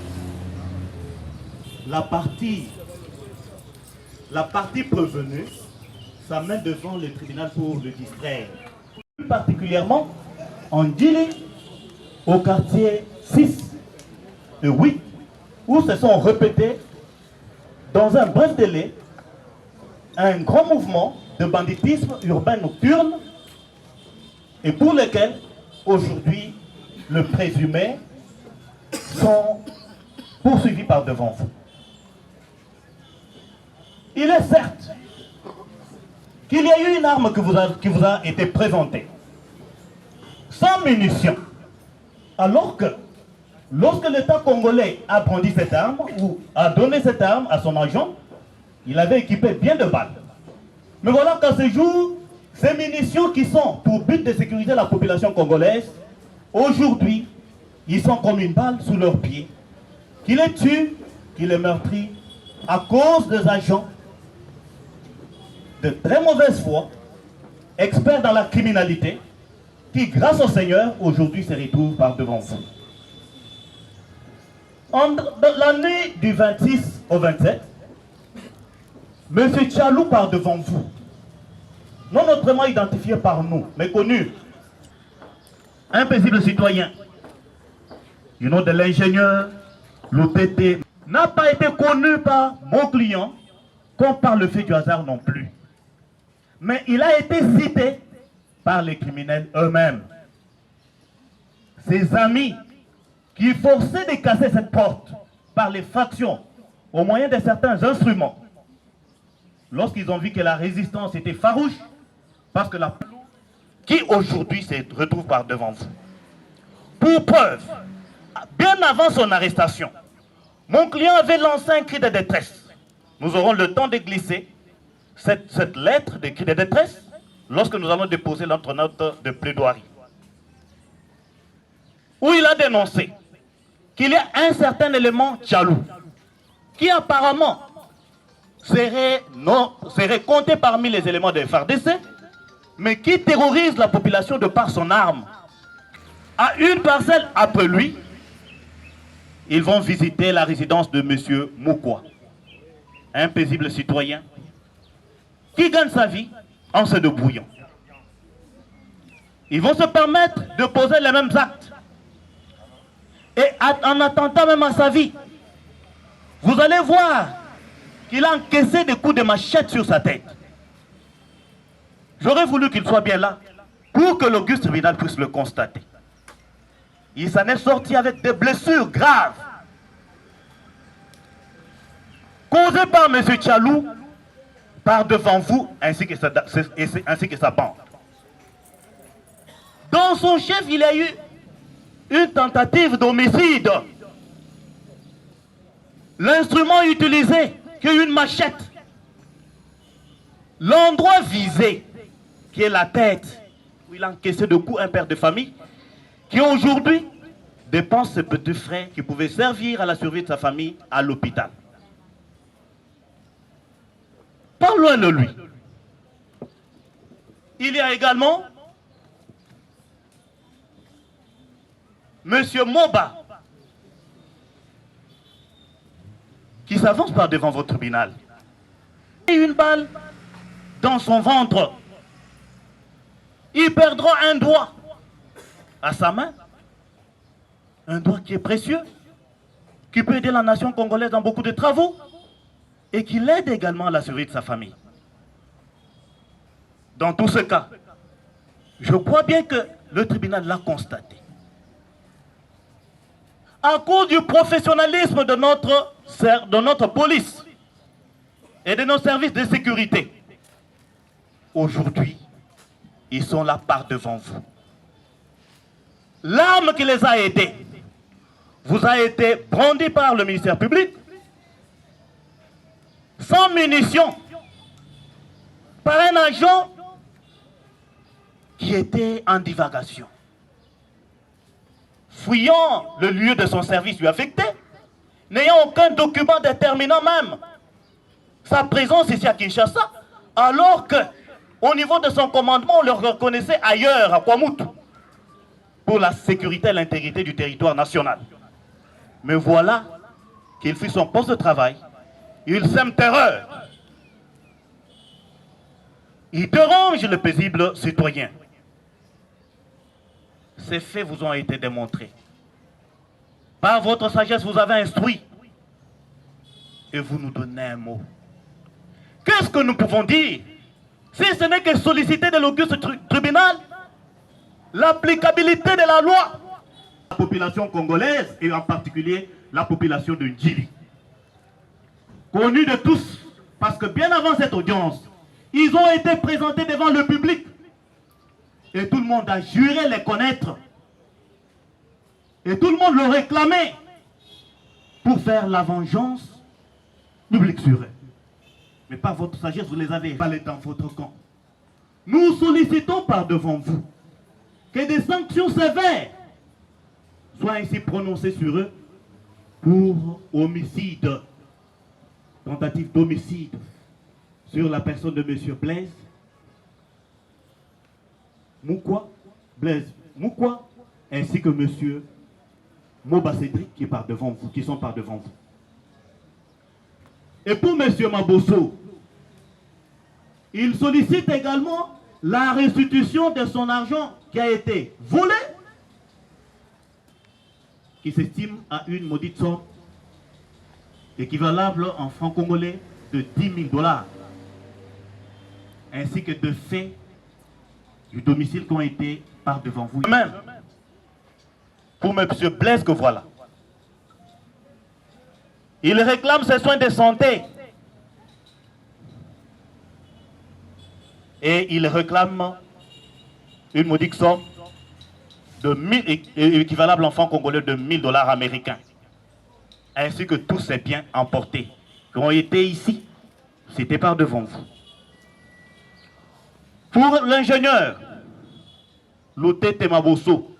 la partie prévenue s'amène devant le tribunal pour le distraire. Plus particulièrement en Djili, au quartier 6 et 8, où se sont répétés dans un bref délai un grand mouvement de banditisme urbain nocturne et pour lesquels, aujourd'hui, le présumé sont poursuivis par devant vous. Il est certes qu'il y a eu une arme qui vous a été présentée, sans munitions, alors que lorsque l'État congolais a brandi cette arme ou a donné cette arme à son agent, il avait équipé bien de balles. Mais voilà qu'à ce jour, ces munitions qui sont pour but de sécuriser la population congolaise, aujourd'hui, ils sont comme une balle sous leurs pieds, qui les tue, qui les meurtrit, à cause des agents de très mauvaise foi, experts dans la criminalité, qui, grâce au Seigneur, aujourd'hui se retrouvent par devant vous. La nuit du 26 au 27, M. Tchalou part devant vous, non autrement identifié par nous, mais connu, un paisible citoyen, du nom de l'ingénieur, l'OTT, n'a pas été connu par mon client, comme par le fait du hasard non plus. Mais il a été cité par les criminels eux-mêmes. Ses amis qui forçaient de casser cette porte par les factions au moyen de certains instruments, lorsqu'ils ont vu que la résistance était farouche, parce que la qui aujourd'hui se retrouve par devant vous. Pour preuve, bien avant son arrestation, mon client avait lancé un cri de détresse. Nous aurons le temps de glisser cette lettre de cri de détresse lorsque nous allons déposer notre note de plaidoirie, où il a dénoncé qu'il y a un certain élément Tchalou qui apparemment serait compté parmi les éléments de FARDC, mais qui terrorise la population de par son arme. À une parcelle après lui, ils vont visiter la résidence de M. Moukwa, un paisible citoyen qui gagne sa vie en se débrouillant. Ils vont se permettre de poser les mêmes actes. Et en attentant même à sa vie, vous allez voir qu'il a encaissé des coups de machette sur sa tête. J'aurais voulu qu'il soit bien là pour que l'Auguste tribunal puisse le constater. Il s'en est sorti avec des blessures graves causées par M. Tchalou par devant vous ainsi que sa bande. Dans son chef, il y a eu une tentative d'homicide. L'instrument utilisé, qui est une machette. L'endroit visé, qui est la tête, où il a encaissé de coups un père de famille, qui aujourd'hui dépense ses petits frais qui pouvaient servir à la survie de sa famille à l'hôpital. Pas loin de lui. Il y a également M. Moba, qui s'avance par devant votre tribunal. Et une balle dans son ventre. Il perdra un doigt à sa main. Un doigt qui est précieux, qui peut aider la nation congolaise dans beaucoup de travaux et qui l'aide également à la survie de sa famille. Dans tout ce cas, je crois bien que le tribunal l'a constaté. À cause du professionnalisme de notre police et de nos services de sécurité, aujourd'hui, ils sont là par devant vous. L'arme qui les a aidés vous a été brandie par le ministère public, sans munitions, par un agent qui était en divagation, fouillant le lieu de son service lui affecté, n'ayant aucun document déterminant même sa présence ici à Kinshasa, alors que au niveau de son commandement, on le reconnaissait ailleurs, à Kwamoutou, pour la sécurité et l'intégrité du territoire national. Mais voilà qu'il fit son poste de travail, il sème terreur. Il dérange le paisible citoyen. Ces faits vous ont été démontrés. Par votre sagesse, vous avez instruit. Et vous nous donnez un mot. Qu'est-ce que nous pouvons dire si ce n'est que solliciter de l'auguste tribunal l'applicabilité de la loi. La population congolaise et en particulier la population de Ndjili. Connue de tous, parce que bien avant cette audience, ils ont été présentés devant le public. Et tout le monde a juré les connaître. Et tout le monde le réclamait pour faire la vengeance publique sur eux. Mais par votre sagesse, vous les avez balés dans votre camp. Nous sollicitons par devant vous que des sanctions sévères soient ainsi prononcées sur eux pour homicide, tentative d'homicide sur la personne de M. Blaise Moukwa, ainsi que M. Moba Cédric qui part devant vous, qui sont par devant vous. Et pour M. Mabosso, il sollicite également la restitution de son argent qui a été volé, qui s'estime à une maudite somme équivalable en francs congolais de 10 000 $, ainsi que de faits du domicile qui ont été par devant vous. Même pour M. Blaise que voilà. Il réclame ses soins de santé. Et il réclame une modique somme de équivalable en francs congolais de 1 000 $ américains. Ainsi que tous ces biens emportés qui ont été ici. C'était par devant vous. Pour l'ingénieur Lutete Mabosso,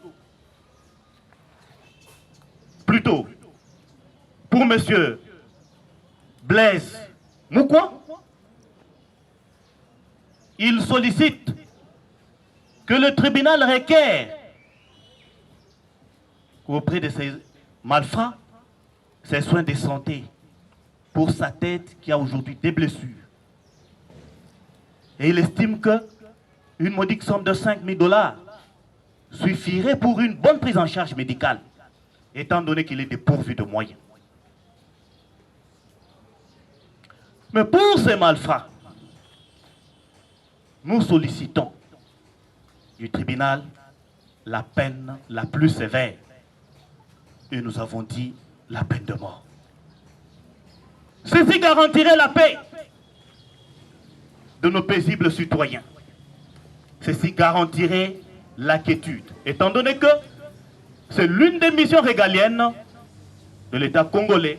plutôt pour monsieur Blaise Moukwa, il sollicite que le tribunal requiert auprès de ces malfrats ses soins de santé pour sa tête qui a aujourd'hui des blessures. Et il estime que une modique somme de 5 000 $ suffirait pour une bonne prise en charge médicale, étant donné qu'il est dépourvu de moyens. Mais pour ces malfrats, nous sollicitons du tribunal la peine la plus sévère. Et nous avons dit la peine de mort. Ceci garantirait la paix de nos paisibles citoyens. Ceci garantirait la quiétude, étant donné que c'est l'une des missions régaliennes de l'État congolais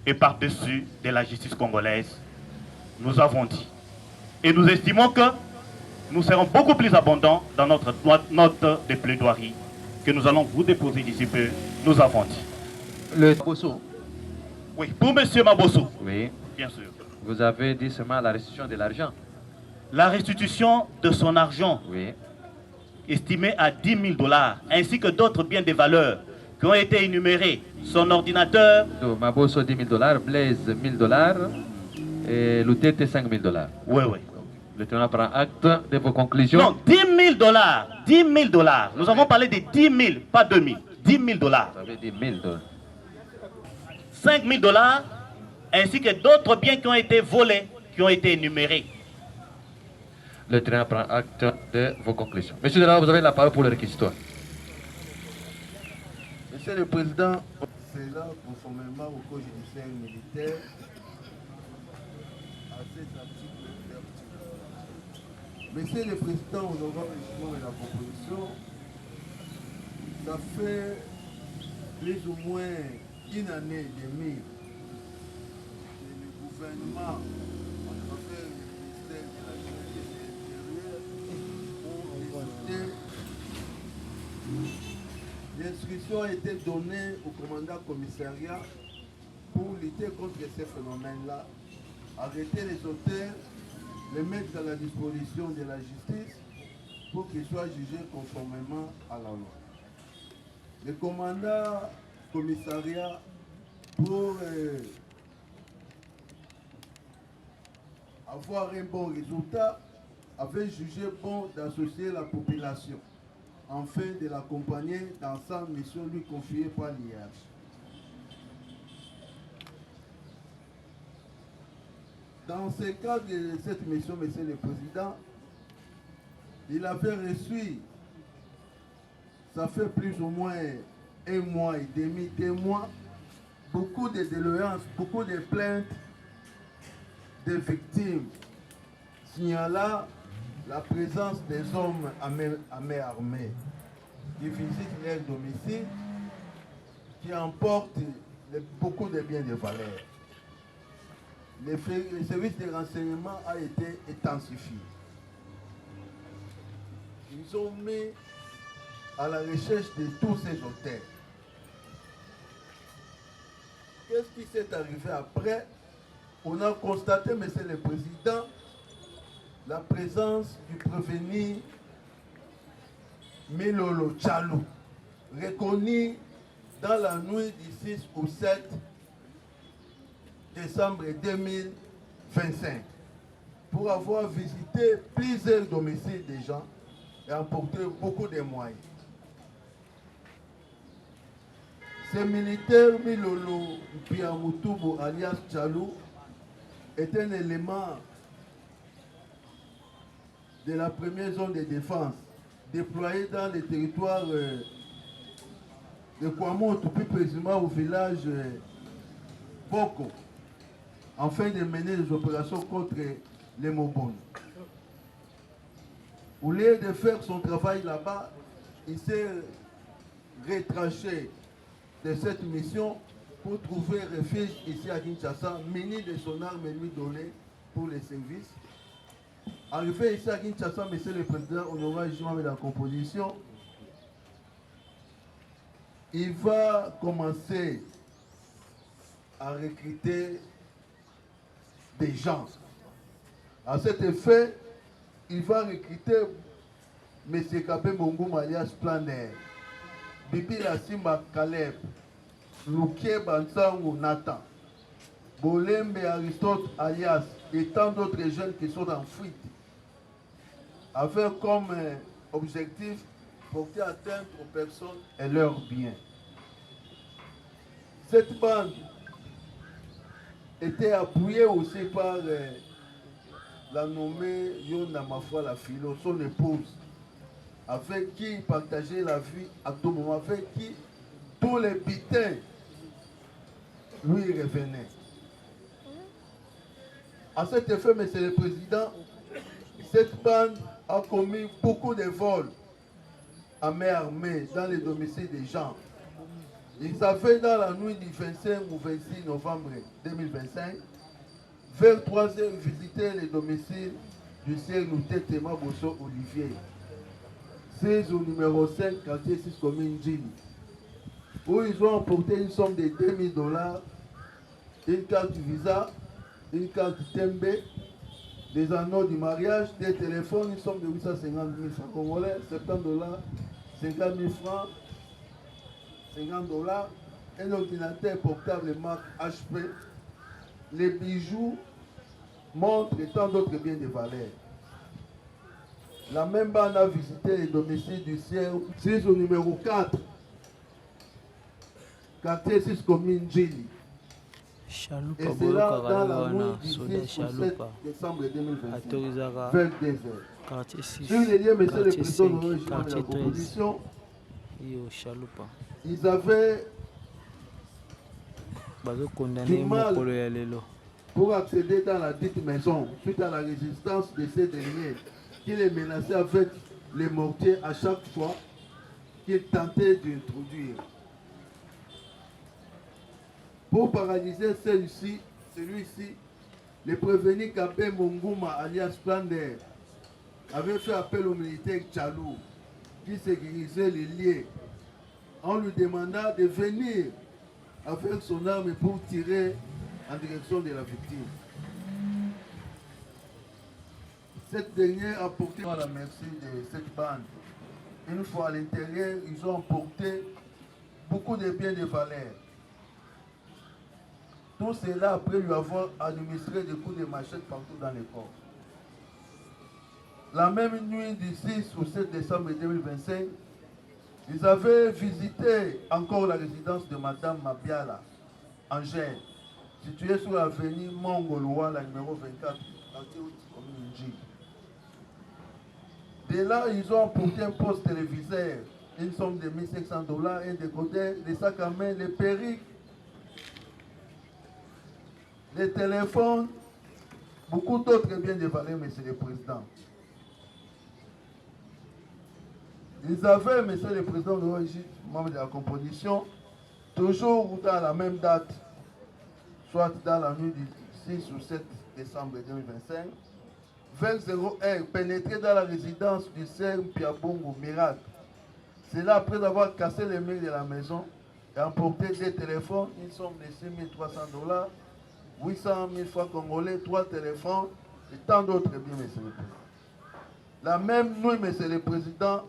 et par-dessus de la justice congolaise. Nous avons dit. Et nous estimons que nous serons beaucoup plus abondants dans notre note de plaidoirie que nous allons vous déposer d'ici peu. Nous avons dit. Le Mabosso. Oui, pour M. Mabosso. Oui. Bien sûr. Vous avez dit seulement la restitution de l'argent. La restitution de son argent, oui, estimé à 10 000 $, ainsi que d'autres biens de valeur qui ont été énumérés. Son ordinateur. Donc, Mabosso 10 000 $, Blaise 1 000 $ et Lutete 5 000 $. Oui, oui. Le tribunal prend acte de vos conclusions. Non, 10 000 $. 10 000 $. Nous avons parlé de 10 000, pas 2 000. 10 000 $. Vous avez dit 1 000 $. 5 000 $, ainsi que d'autres biens qui ont été volés, qui ont été énumérés. Le tribunal prend acte de vos conclusions. Monsieur Delors, vous avez la parole pour le réquisitoire. Monsieur le Président, c'est là, conformément au Code judiciaire militaire, à cet article. Monsieur le Président, honorable de la proposition, ça fait plus ou moins une année et demie que le gouvernement, à travers le ministère de la Justice et de l'Intérieur, ont décidé, l'instruction a été donnée au commandant commissariat pour lutter contre ces phénomènes-là, arrêter les auteurs, les mettre à la disposition de la justice pour qu'ils soient jugés conformément à la loi. Le commandant commissariat, pour avoir un bon résultat, avait jugé bon d'associer la population afin de l'accompagner dans sa mission lui confiée par l'IH. Dans ce cas de cette mission, Monsieur le Président, il avait reçu ça fait plus ou moins 1 mois et demi, 2 mois, beaucoup de déloyances, beaucoup de plaintes des victimes signalant la présence des hommes à main armée qui visitent leur domicile, qui emportent beaucoup de biens de valeur. Le service de renseignement a été intensifié. Ils ont mis à la recherche de tous ces auteurs. Qu'est-ce qui s'est arrivé après? On a constaté, Monsieur le Président, la présence du prévenu Milolo Tchalou, reconnu dans la nuit du 6 au 7 décembre 2025 pour avoir visité plusieurs domiciles des gens et emporté beaucoup de moyens. Ce militaire Milolo Piamutubu alias Tchalou est un élément de la première zone de défense déployée dans les territoires de Kwamoto, plus précisément au village Boko, afin de mener des opérations contre les Mobon. Au lieu de faire son travail là-bas, il s'est retranché de cette mission pour trouver refuge ici à Kinshasa, muni de son arme lui donnée pour les services. Arrivé ici à Kinshasa, Monsieur le Président, on aura justement la composition. Il va commencer à recruter des gens. À cet effet, il va recruter M. Kapé Mongoum alias Planer, Bibi Lassima Caleb, Louké Bansango Nathan, Bolembe Aristote alias et tant d'autres jeunes qui sont en fuite, avec comme objectif porter atteinte aux personnes et leurs biens. Cette bande était appuyée aussi par la nommée Yona Mafwa la Philo, son épouse, avec qui il partageait la vie à tout moment, avec qui tous les bitins lui revenaient. À cet effet, Monsieur le Président, cette bande a commis beaucoup de vols à main armée dans les domiciles des gens. Ils avaient dans la nuit du 25 au 26 novembre 2025, vers 3 heures, visité les domiciles du sieur Noutetema Bosso Olivier, 16 au numéro 5, quartier 6, commune Djili, où ils ont emporté une somme de $2000, une carte Visa, une carte Tembe, des anneaux du mariage, des téléphones, une somme de 850 000 francs congolais, $70, 50 000 francs, $50, un ordinateur portable marque HP, les bijoux, montres et tant d'autres biens de valeur. La même bande a visité les domiciles du sieur 6 au numéro 4, quartier 6, commune Djili. Et c'est là dans la nuit du 6 au 7 décembre 2025, vers 2 heures. Sur les liens, Monsieur le Président, de la proposition, ils avaient du mal pour accéder dans la dite maison suite à la résistance de ces derniers qui les menaçaient avec les mortiers à chaque fois qu'ils tentaient d'introduire. Pour paralyser celui-ci, le prévenu Kapé Mongouma alias Plander avait fait appel au militaire Tchalou qui sécurisait les lieux en lui demandant de venir avec son arme pour tirer en direction de la victime. Cette dernière a porté à la merci de cette bande. Une fois à l'intérieur, ils ont emporté beaucoup de biens de valeur. Tout cela après lui avoir administré des coups de machette partout dans le corps. La même nuit du 6 au 7 décembre 2025, ils avaient visité encore la résidence de Madame Mabiala, Angèle, située sur l'avenue Mongoloa, la numéro 24, quartier commune Djili. De là, ils ont emporté un poste téléviseur une somme de $1 500 et de côté, les sacs à main, les perruques, les téléphones, beaucoup d'autres biens de valeur, Monsieur le Président. Ils avaient, Monsieur le Président, membre de la composition, toujours dans la même date, soit dans la nuit du 6 ou 7 décembre 2025, vers 0h, pénétré dans la résidence du Seigneur Piabongo Miracle. C'est là après avoir cassé les murs de la maison et emporté des téléphones, une somme de $6 300, 800 000 francs congolais, 3 téléphones et tant d'autres biens, Monsieur le Président. La même nuit, Monsieur le Président,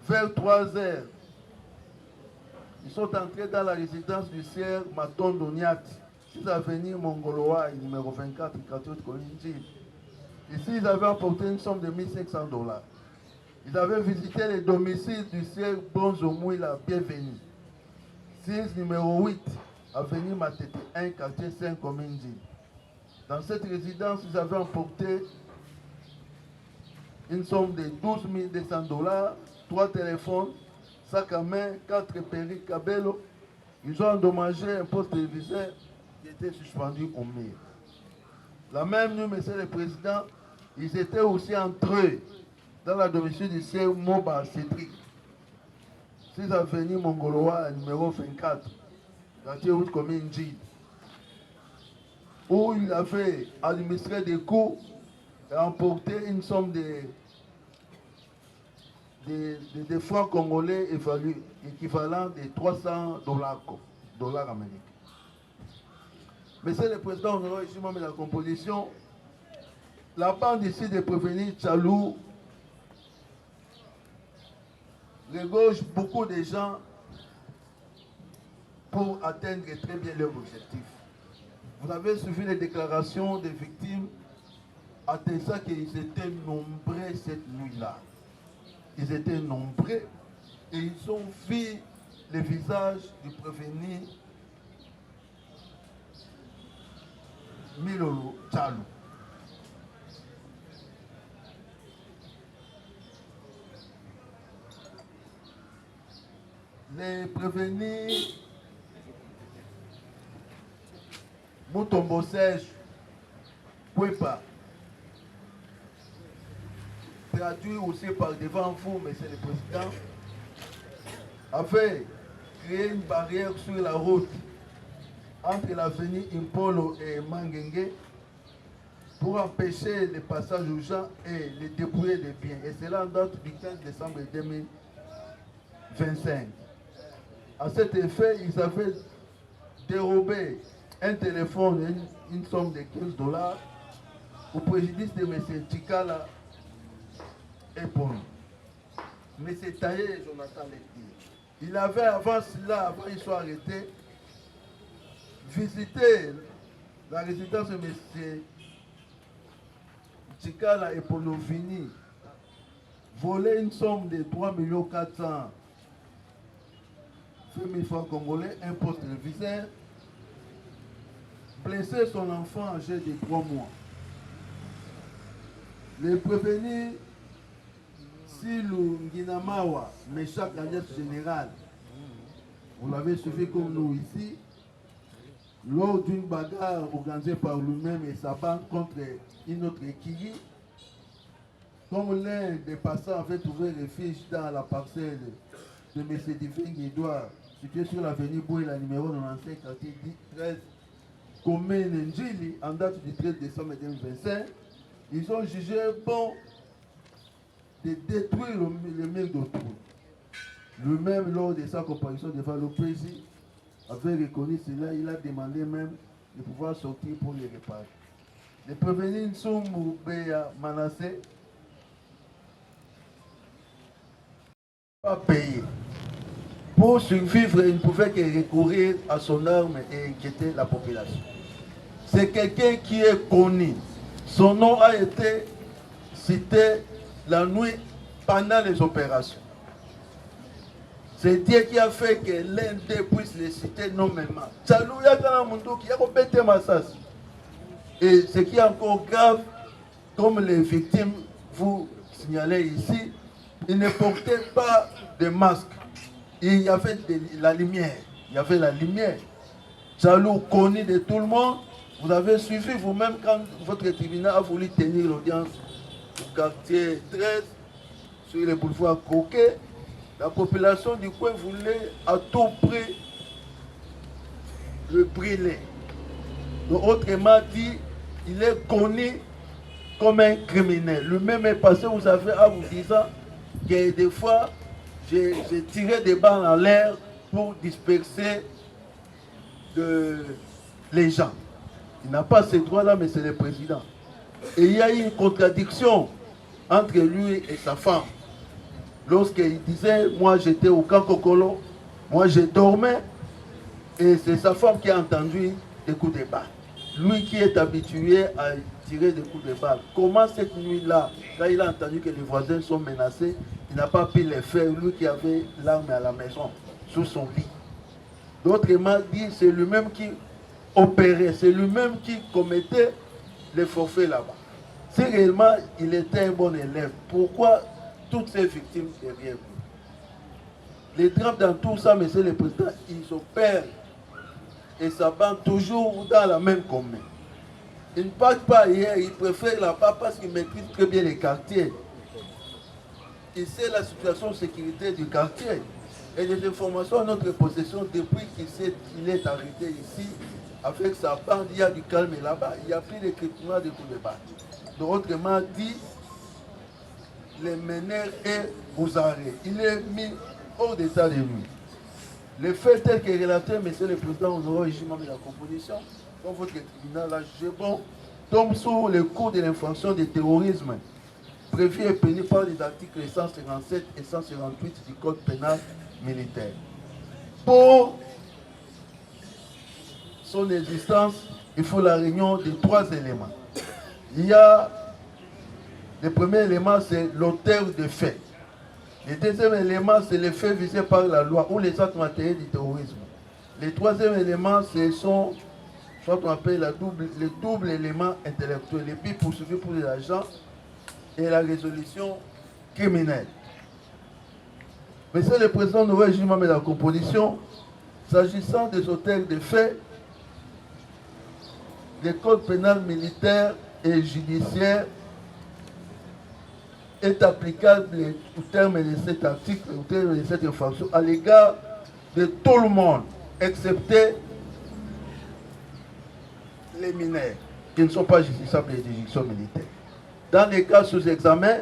vers 3h, ils sont entrés dans la résidence du sieur Matondo Niat, 6 avenue Mongoloa, numéro 24, quartier Kolinji. Ici, ils avaient apporté une somme de $1 500. Ils avaient visité le domicile du sieur Bonzo Mouila, bienvenue. 6, numéro 8, avenue Matete 1, quartier 5, Kominji. Dans cette résidence, ils avaient emporté une somme de $12 200, 3 téléphones, sac à main, 4 perruques Cabello. Ils ont endommagé un poste téléviseur qui était suspendu au mur. La même nuit, Monsieur le Président, ils étaient aussi entrés dans la domicile du sieur Moba Cédric, 6 avenue Mongoloa, numéro 24, quartier route commune Djid, où il avait administré des cours et emporté une somme de francs congolais équivalent de $300 américains. Monsieur le Président, nous avons ici même la composition. La bande ici de prévenir Tchalou regorge beaucoup de gens pour atteindre très bien leur objectif. Vous avez suivi les déclarations des victimes, attestant qu'ils étaient nombreux cette nuit-là. Ils étaient nombreux et ils ont vu le visage du prévenu Milolo Tchalou. Les prévenus Moutombo Sèche, Pouepa, traduit aussi par devant vous, Monsieur le Président, avait créé une barrière sur la route entre l'avenue Impolo et Mangengue pour empêcher le passage aux gens et le dépouiller des biens. Et cela en date du 15 décembre 2025. À cet effet, ils avaient dérobé un téléphone et une somme de $15 au préjudice de M. Tikala et Pony. M. Taillé, Jonathan Leclerc. Il avait avant cela, avant qu'ils soient arrêtés, visité la résidence de M. Tikala et Polovini, volé une somme de 3 400 000 francs congolais, un poste téléviseur, blessé son enfant âgé de 3 mois. Les prévenus Silou Nginamawa, méchant alliance générale, vous l'avez suivi comme nous ici, lors d'une bagarre organisée par lui-même et sa bande contre une autre Kiri, comme l'un des passants avait trouvé refuge dans la parcelle de M. Diving Edouard, située sur l'avenue Bouéla, numéro 95, quartier 13, commune Njili, en date du 13 décembre 2025, ils ont jugé bon de détruire le mur d'autrui. Lui-même, lors de sa comparution devant l'OPJ, avait reconnu cela, il a demandé même de pouvoir sortir pour les réparer. Les prévenus Nsumbu Beya Manassé pas payé. Pour survivre, il ne pouvait que recourir à son arme et inquiéter la population. C'est quelqu'un qui est connu. Son nom a été cité la nuit pendant les opérations. C'est Dieu qui a fait que l'un d'eux puisse les citer nommément. Et ce qui est encore grave, comme les victimes vous signalez ici, Ils ne portaient pas de masque. Il y avait la lumière. Il y avait la lumière. Jaloux connu de tout le monde. Vous avez suivi vous-même quand votre tribunal a voulu tenir l'audience au quartier 13 sur le boulevard Coquet. La population du coin voulait à tout prix le brûler. Donc, autrement dit, il est connu comme un criminel. Lui-même est passé, vous savez, en vous disant que des fois, j'ai tiré des balles en l'air pour disperser les gens. Il n'a pas ce droit-là, mais c'est le président. Et il y a eu une contradiction entre lui et sa femme. Lorsqu'il disait, moi j'étais au camp Kokolo, moi je dormais, et c'est sa femme qui a entendu des coups de balles. Lui qui est habitué à tirer des coups de balles. Comment cette nuit-là, quand il a entendu que les voisins sont menacés, il n'a pas pu les faire, lui qui avait l'arme à la maison, sous son lit. D'autrement dit, c'est lui-même qui opérait, c'est lui-même qui commettait les forfaits là-bas. Si réellement il était un bon élève, pourquoi toutes ces victimes derrière vous? Les drames dans tout ça, monsieur le président, ils opèrent et s'abattent toujours dans la même commune. Ils ne partent pas hier, ils préfèrent là-bas parce qu'ils maîtrisent très bien les quartiers. Ils savent la situation de sécurité du quartier. Et les informations à notre possession, depuis qu'il est arrêté ici, avec sa bande, il y a du calme là-bas. Il n'y a plus d'écritement de coups de balle. Donc, autrement dit, le meneur est aux arrêts. Il est mis hors d'état de nuit. Le fait tel que relaté, monsieur le président, on aura jugement de la composition, dans votre tribunal, là, bon, tombe sous le coup de l'infraction de terrorisme prévu et puni par les articles 157 et 158 du Code pénal militaire. Pour son existence, il faut la réunion de 3 éléments. Il y a le premier élément, c'est l'auteur des faits. Le deuxième élément, c'est les faits visés par la loi ou les actes matériels du terrorisme. Le troisième élément, ce sont ce qu'on appelle le double élément intellectuel, et puis poursuivi pour les agents et la résolution criminelle. Monsieur le Président, nous régimons la composition. S'agissant des auteurs des faits, le code pénal militaire et judiciaire est applicable au terme de cet article, au terme de cette infraction, à l'égard de tout le monde, excepté les mineurs qui ne sont pas justiciables des juridictions militaires. Dans les cas sous examen,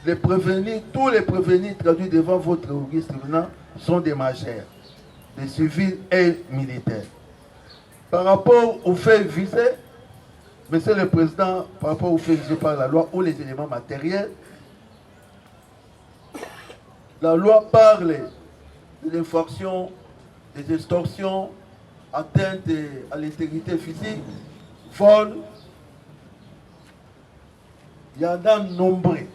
les prévenus, tous les prévenus traduits devant votre auguste tribunal sont des majeurs, des civils et militaires. Par rapport aux faits visés, Monsieur le Président, par rapport aux faits visés par la loi ou les éléments matériels, la loi parle de l'infraction, des extorsions, atteinte à l'intégrité physique, vol. Il y en a nombreux.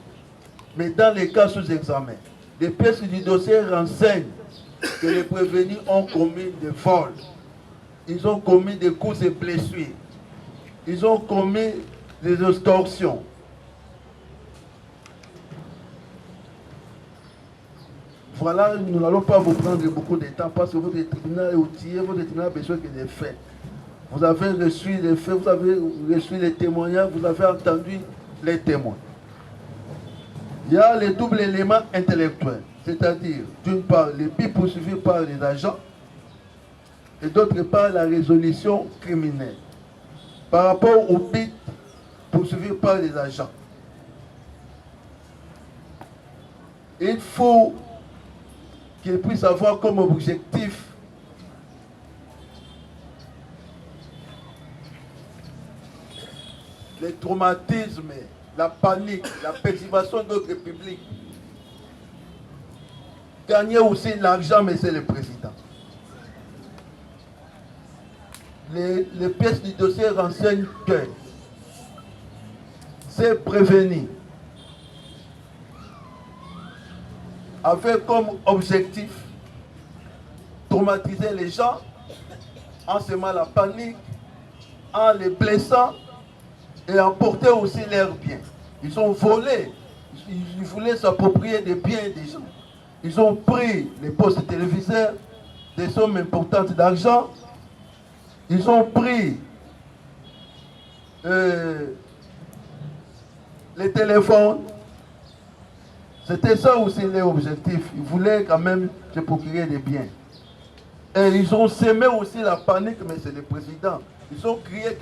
Mais dans les cas sous examen, les pièces du dossier renseignent que les prévenus ont commis des vols. Ils ont commis des coups et blessures. Ils ont commis des extorsions. Voilà, nous n'allons pas vous prendre beaucoup de temps parce que votre tribunal est outillé, votre tribunal a besoin que des faits. Vous avez reçu les faits, vous avez reçu les témoignages, vous avez entendu les témoins. Il y a les doubles éléments intellectuels, c'est-à-dire, d'une part, les buts poursuivis par les agents et d'autre part, la résolution criminelle. Par rapport aux buts poursuivis par les agents, il faut qu'ils puissent avoir comme objectif le traumatisme, la panique, la perturbation de notre République. Gagner aussi l'argent, monsieur le Président. Les pièces du dossier renseignent que c'est prévenu avait comme objectif traumatiser les gens en semant la panique, en les blessant et emporter aussi leurs biens. Ils ont volé, ils voulaient s'approprier des biens des gens. Ils ont pris les postes téléviseurs, des sommes importantes d'argent. Ils ont pris les téléphones. C'était ça aussi leur objectif. Ils voulaient quand même se procurer des biens. Et ils ont semé aussi la panique, mais c'est le président. Ils ont créé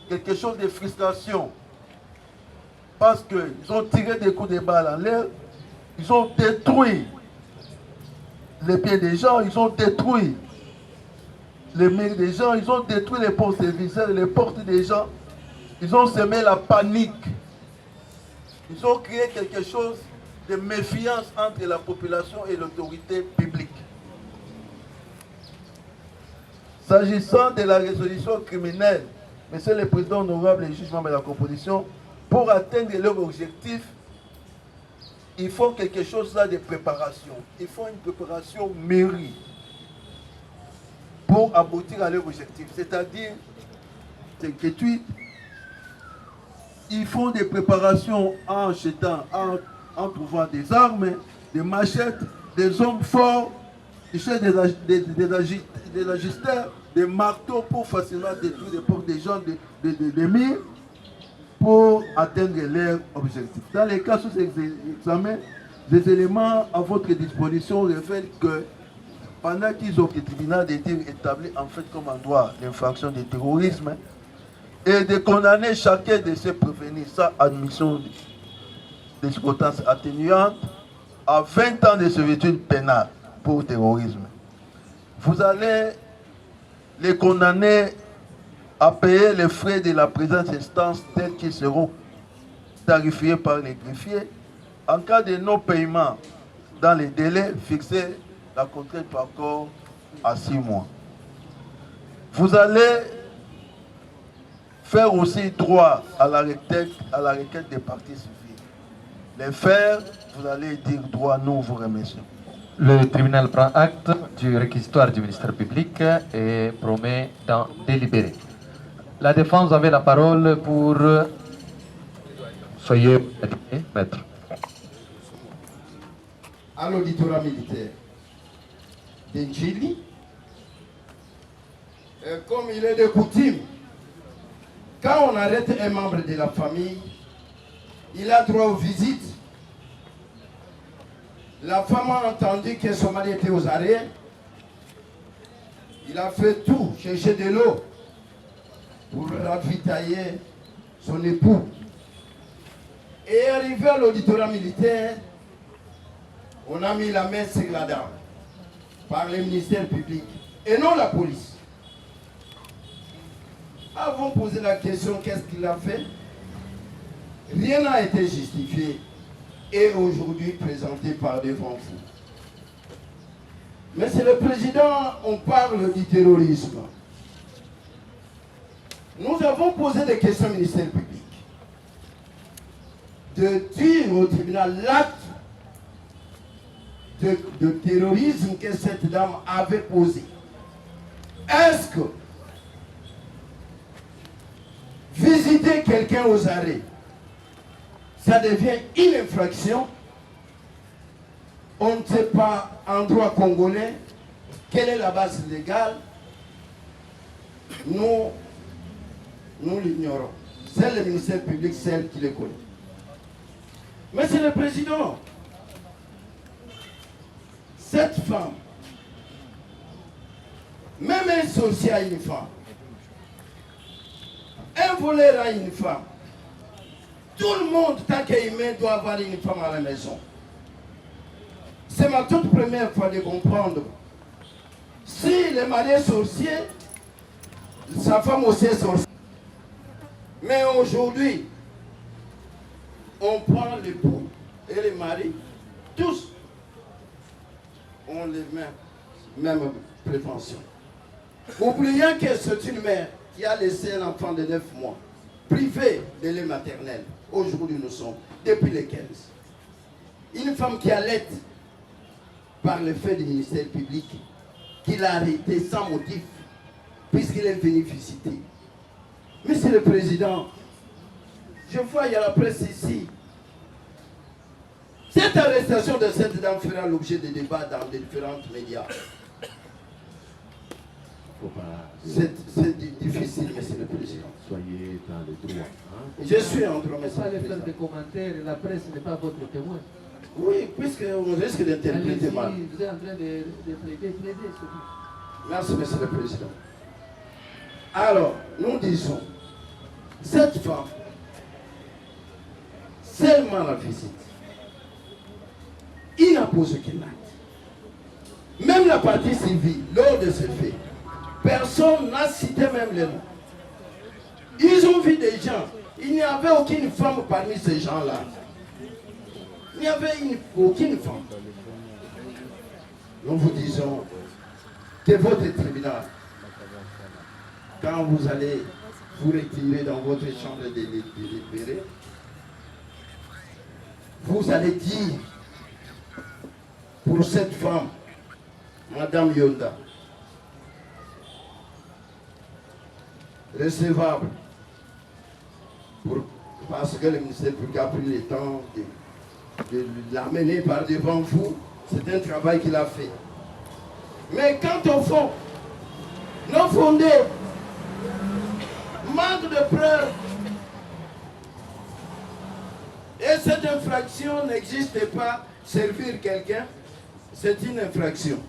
quelque chose de frustration. Parce qu'ils ont tiré des coups de balle en l'air. Ils ont détruit les pieds des gens. Ils ont détruit les murs des gens. Ils ont détruit les postes téléviseurs, les portes des gens. Ils ont semé la panique. Ils ont créé quelque chose de méfiance entre la population et l'autorité publique. S'agissant de la résolution criminelle, Monsieur le Président honorable et juge membre de la composition, pour atteindre leur objectif, il faut quelque chose là de préparation. Il faut une préparation mûrie pour aboutir à leur objectif. C'est-à-dire, ils font des préparations en achetant, en trouvant des armes, des machettes, des hommes forts, ils cherchent des agisteurs, des marteaux pour facilement détruire les portes des gens, des murs, pour atteindre leur objectif. Dans les cas sous examen, des éléments à votre disposition révèlent que pendant qu'ils ont le tribunal des tirs établi en fait comme en droit l'infraction de terrorisme et de condamner chacun de ces prévenus sans admission de circonstances atténuantes à 20 ans de servitude pénale pour terrorisme. Vous allez les condamner à payer les frais de la présente instance tels qu'ils seront tarifiés par les greffiers. En cas de non-paiement dans les délais fixés, la contrainte par corps à 6 mois. Vous allez faire aussi droit à la requête des parties civiles. Les faire, vous allez dire droit, nous vous remercions. Le tribunal prend acte du réquisitoire du ministère public et promet d'en délibérer. La défense avait la parole pour... Soyez maître. À l'auditorat militaire d'Injili, comme il est de coutume, quand on arrête un membre de la famille, il a droit aux visites. La femme a entendu que son mari était aux arrêts. Il a fait tout, chercher de l'eau pour ravitailler son époux. Et arrivé à l'auditorat militaire, on a mis la main sur la dame par le ministère public et non la police. Avant de poser la question, qu'est-ce qu'il a fait? Rien n'a été justifié et aujourd'hui présenté par devant vous. Monsieur le Président, on parle du terrorisme. Nous avons posé des questions au ministère public de dire au tribunal l'acte de terrorisme que cette dame avait posé. Est-ce que visiter quelqu'un aux arrêts, ça devient une infraction? On ne sait pas en droit congolais quelle est la base légale. Nous l'ignorons. C'est le ministère public, celle qui le connaît. Monsieur le Président, cette femme, même un sorcier a une femme, un voleur a une femme. Tout le monde, tant qu'humain, doit avoir une femme à la maison. C'est ma toute première fois de comprendre. Si le mari est sorcier, sa femme aussi est sorcière. Mais aujourd'hui, on prend l'époux et les maris, tous ont les mêmes préventions. Oubliant que c'est une mère qui a laissé un enfant de 9 mois, privé de lait maternel. Aujourd'hui, nous sommes, depuis les 15. Une femme qui allait par le fait du ministère public, qu'il a arrêté sans motif, puisqu'il est venu visiter. Monsieur le Président, je vois, il y a la presse ici, Cette arrestation de cette dame fera l'objet de débats dans les différents médias. C'est difficile, monsieur le président. Soyez dans le droit. Je suis en droit, monsieur Pas le les faire président. des commentaires, la presse n'est pas votre témoin. Oui, puisqu'on risque d'interpréter mal. Vous êtes en train de plaider, surtout. Merci, monsieur le président. Alors, nous disons, cette femme, seulement la visite, il n'a posé aucun acte. Même la partie civile, lors de ce fait, personne n'a cité même les noms. Ils ont vu des gens. Il n'y avait aucune femme parmi ces gens-là. Il n'y avait aucune femme. Nous vous disons que votre tribunal, quand vous allez vous retirer dans votre chambre de délibéré, vous allez dire pour cette femme, Madame Yonda, recevable, parce que le ministère public a pris le temps de l'amener par devant vous, c'est un travail qu'il a fait. Mais quand au fond, non fondé, manque de preuves, et cette infraction n'existe pas, servir quelqu'un, c'est une infraction.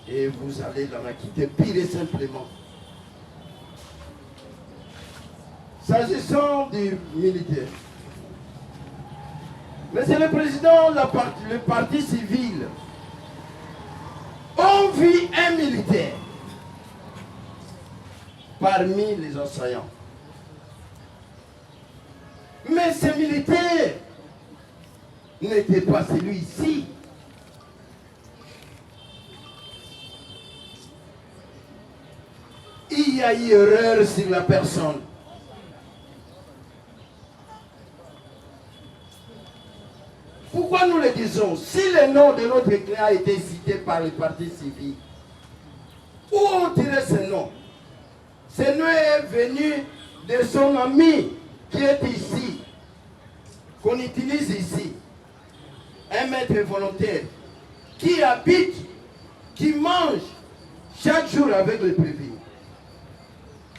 Et vous allez l'en acquitter pire et simplement. S'agissant du militaire, Monsieur le Président, le parti civil, on vit un militaire parmi les assaillants. Mais ce militaire n'était pas celui-ci. Il y a eu erreur sur la personne. Pourquoi nous le disons? Si le nom de notre client a été cité par le parti civil, où on tirait ce nom? Ce nom est venu de son ami qui est ici, qu'on utilise ici, un maître volontaire, qui habite, qui mange chaque jour avec le prévenu.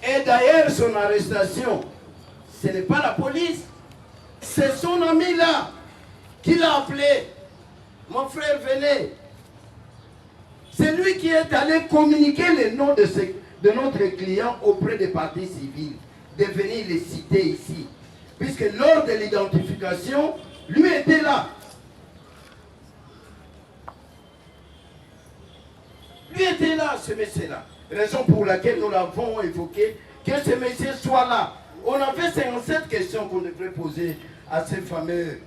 Et d'ailleurs, son arrestation, ce n'est pas la police, c'est son ami là qui l'a appelé. Mon frère, venez. C'est lui qui est allé communiquer le nom de notre client auprès des partis civils, de venir les citer ici. Puisque lors de l'identification, lui était là. Lui était là, ce monsieur-là. Raison pour laquelle nous l'avons évoqué, que ce monsieur soit là. On avait 57 questions qu'on devrait poser à ces fameux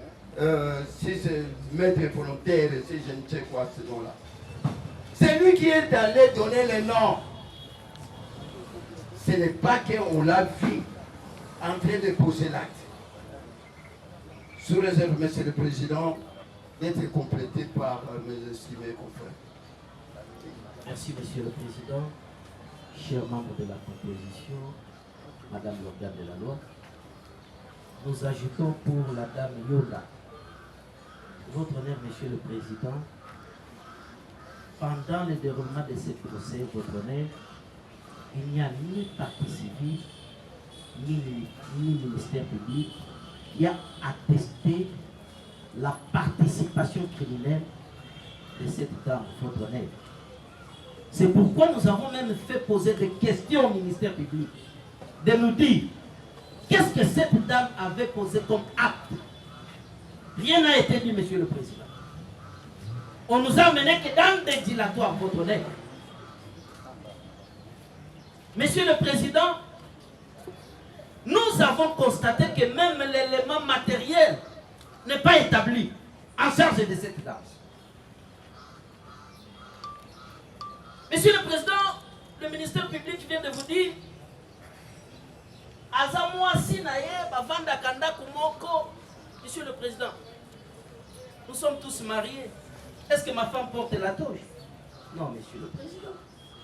maîtres volontaires, je ne sais quoi, ce nom-là. C'est lui qui est allé donner les noms. Ce n'est pas qu'on l'a vu en train de poser l'acte. Sous réserve, Monsieur le Président, d'être complété par mes estimés confrères. Merci, Monsieur le Président. Chers membres de la composition, Madame l'organe de la loi, nous ajoutons pour la dame Yola. Votre honneur, Monsieur le Président, pendant le déroulement de ce procès, votre honneur, il n'y a ni partie civile, ni ministère public qui a attesté la participation criminelle de cette dame, votre honneur. C'est pourquoi nous avons même fait poser des questions au ministère public, de nous dire qu'est-ce que cette dame avait posé comme acte. Rien n'a été dit, Monsieur le Président. On nous a amené que dans des dilatoires, votre honneur. Monsieur le Président, nous avons constaté que même l'élément matériel n'est pas établi en charge de cette dame. Monsieur le Président, le ministère public vient de vous dire Monsieur le Président, nous sommes tous mariés. Est-ce que ma femme porte la toge? Non, Monsieur le Président.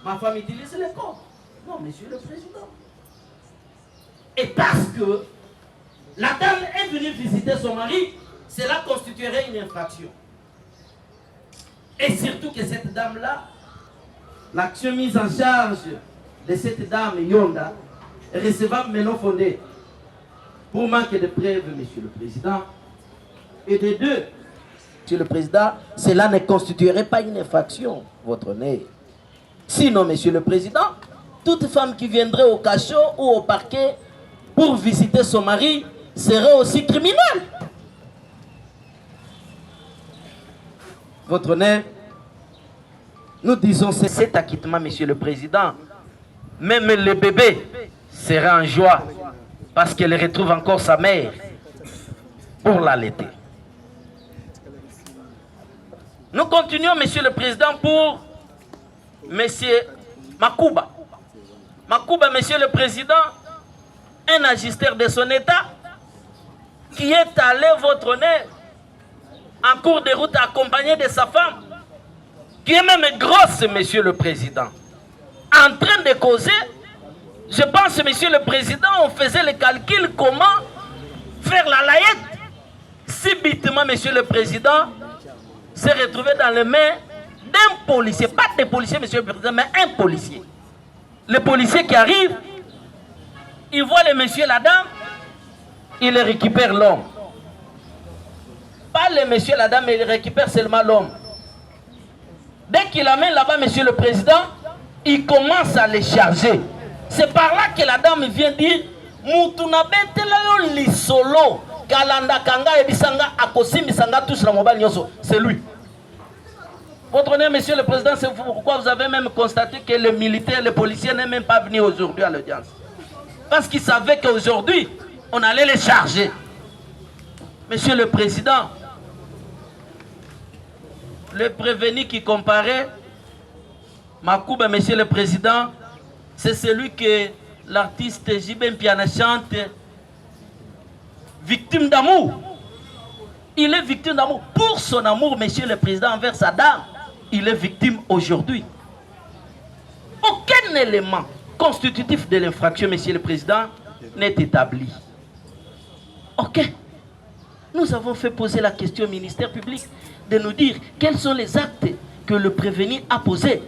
Ma femme utilise le corps? Non, Monsieur le Président. Et parce que la dame est venue visiter son mari, cela constituerait une infraction. Et surtout que cette dame-là, l'action mise en charge de cette dame Yonda est recevable mais non fondée. Pour manque de preuves, Monsieur le Président, et de deux, Monsieur le Président, cela ne constituerait pas une infraction, votre honneur. Sinon, Monsieur le Président, toute femme qui viendrait au cachot ou au parquet pour visiter son mari serait aussi criminelle. Votre honneur, nous disons cet acquittement, Monsieur le Président, même le bébé sera en joie parce qu'elle retrouve encore sa mère pour l'allaiter. Nous continuons, Monsieur le Président, pour Monsieur Makouba. Makouba, Monsieur le Président, un agisseur de son État qui est allé, votre honneur, en cours de route accompagné de sa femme, qui est même grosse, Monsieur le Président, en train de causer. Je pense, Monsieur le Président, on faisait le calcul comment faire la layette. Subitement, Monsieur le Président, s'est retrouvé dans les mains d'un policier, pas des policiers, Monsieur le Président, mais un policier. Le policier qui arrive, il voit le monsieur et la dame, il récupère l'homme. Pas le monsieur et la dame, mais il récupère seulement l'homme. Dès qu'il amène là-bas, Monsieur le Président, il commence à les charger. C'est par là que la dame vient dire Moutunabetelayo lisolo Kalanda Kanga Ebisanga Akosimi Sanga tous la mobile nyoso. C'est lui. Votre honneur, Monsieur le Président, c'est pourquoi vous avez même constaté que le militaire, le policier n'est même pas venu aujourd'hui à l'audience. Parce qu'il savait qu'aujourd'hui, on allait les charger. Monsieur le Président, le prévenu qui comparait Makouba, Monsieur le Président, c'est celui que l'artiste Jibem Piana chante, victime d'amour. Il est victime d'amour. Pour son amour, Monsieur le Président, envers sa dame, il est victime aujourd'hui. Aucun élément constitutif de l'infraction, Monsieur le Président, n'est établi. Ok. Nous avons fait poser la question au ministère public de nous dire quels sont les actes que le prévenu a posés.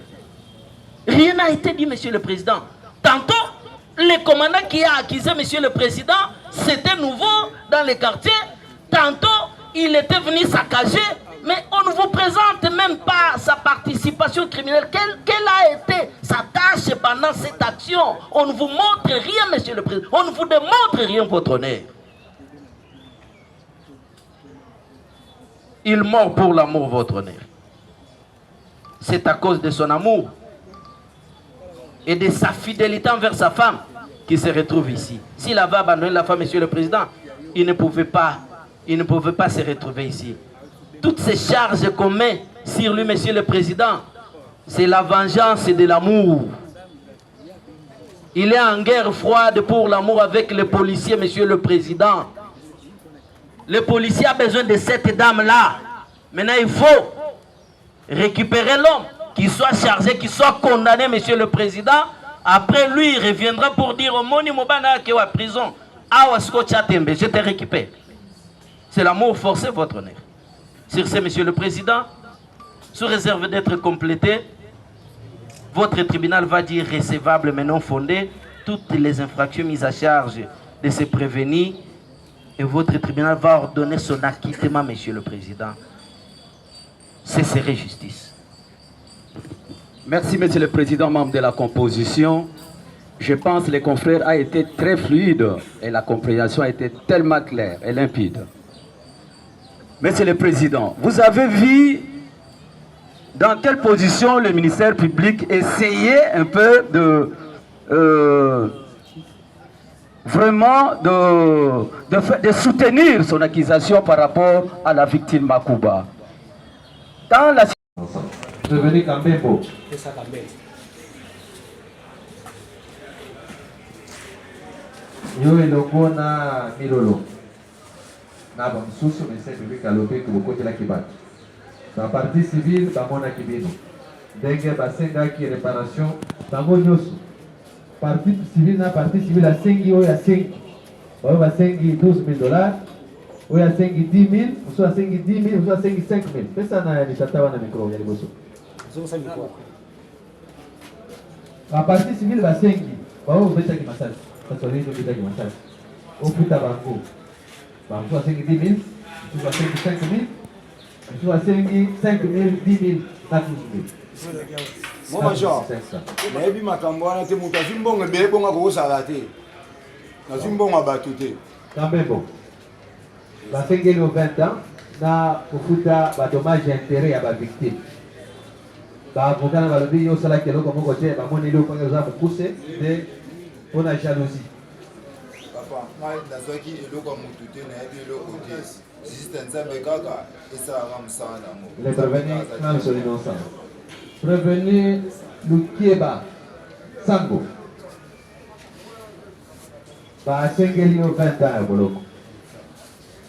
Rien n'a été dit, Monsieur le Président. Tantôt, le commandant qui a accusé Monsieur le Président, c'était nouveau dans les quartiers. Tantôt, il était venu saccager, mais on ne vous présente même pas sa participation criminelle. Quelle a été sa tâche pendant cette action? On ne vous montre rien, Monsieur le Président. On ne vous démontre rien, votre honneur. Il mord pour l'amour, votre honneur. C'est à cause de son amour et de sa fidélité envers sa femme qui se retrouve ici. S'il avait abandonné la femme, Monsieur le Président, il ne pouvait pas se retrouver ici. Toutes ces charges qu'on met sur lui, Monsieur le Président, c'est la vengeance de l'amour. Il est en guerre froide pour l'amour avec les policiers, Monsieur le Président. Le policier a besoin de cette dame-là. Maintenant, il faut récupérer l'homme, qu'il soit chargé, qu'il soit condamné, Monsieur le Président. Après, lui, il reviendra pour dire au Moni Mobana qui est à prison. Je te récupère. C'est l'amour forcé, votre honneur. Sur ce, Monsieur le Président, sous réserve d'être complété, votre tribunal va dire recevable mais non fondé toutes les infractions mises à charge de ces prévenus et votre tribunal va ordonner son acquittement, Monsieur le Président. Ce serait justice. Merci, Monsieur le Président, membre de la composition. Je pense que les confrères a été très fluide et la compréhension a été tellement claire et limpide. Monsieur le Président, vous avez vu dans quelle position le ministère public essayait un peu de vraiment de soutenir son accusation par rapport à la victime Makouba. Dans la Prévenu Kambembo. Yo elongo na milolo. Na bamsusu ministère public alobi que beaucoup de la kibat. Dans partie civile, bamona kibino. Ndenge basenga ki réparation, bango nyoso. Partie civile na partie civile a sengi o ya sengi. Oyo basengi $12,000. oyo asengi 10 000, mosusu asengi 10 000, mosusu asengi 5 000. Pesa na litata wana micro ya liboso. Baparti civile basengi bao obetaki masasi kasi olingi obetaki masasi ofuta bango mosusu asengi 10 000, mosusu asengi 5 000, mosusu asengi 5 000, 10 000 na 12 000. Mon major, nayebi makambo wana te moto azwi mbongo ebele bongo akokosala te nazwi mbongo ya bato te Kambembo basengeli o 20 ans na kofuta badommage intérêt ya bavictime baavocat na balobi yo osalaki eloko moko te bamoneli opange oza mokuse nde mpona jalousie. Papa, ngai nazwaki eloko ya motu te nayebi eloko te juste nzambe kaka esalaka mosala nango. Le prévenu clame son innocence. Prévenu Lukieba Sango basengeli yo 20 ans ya boloko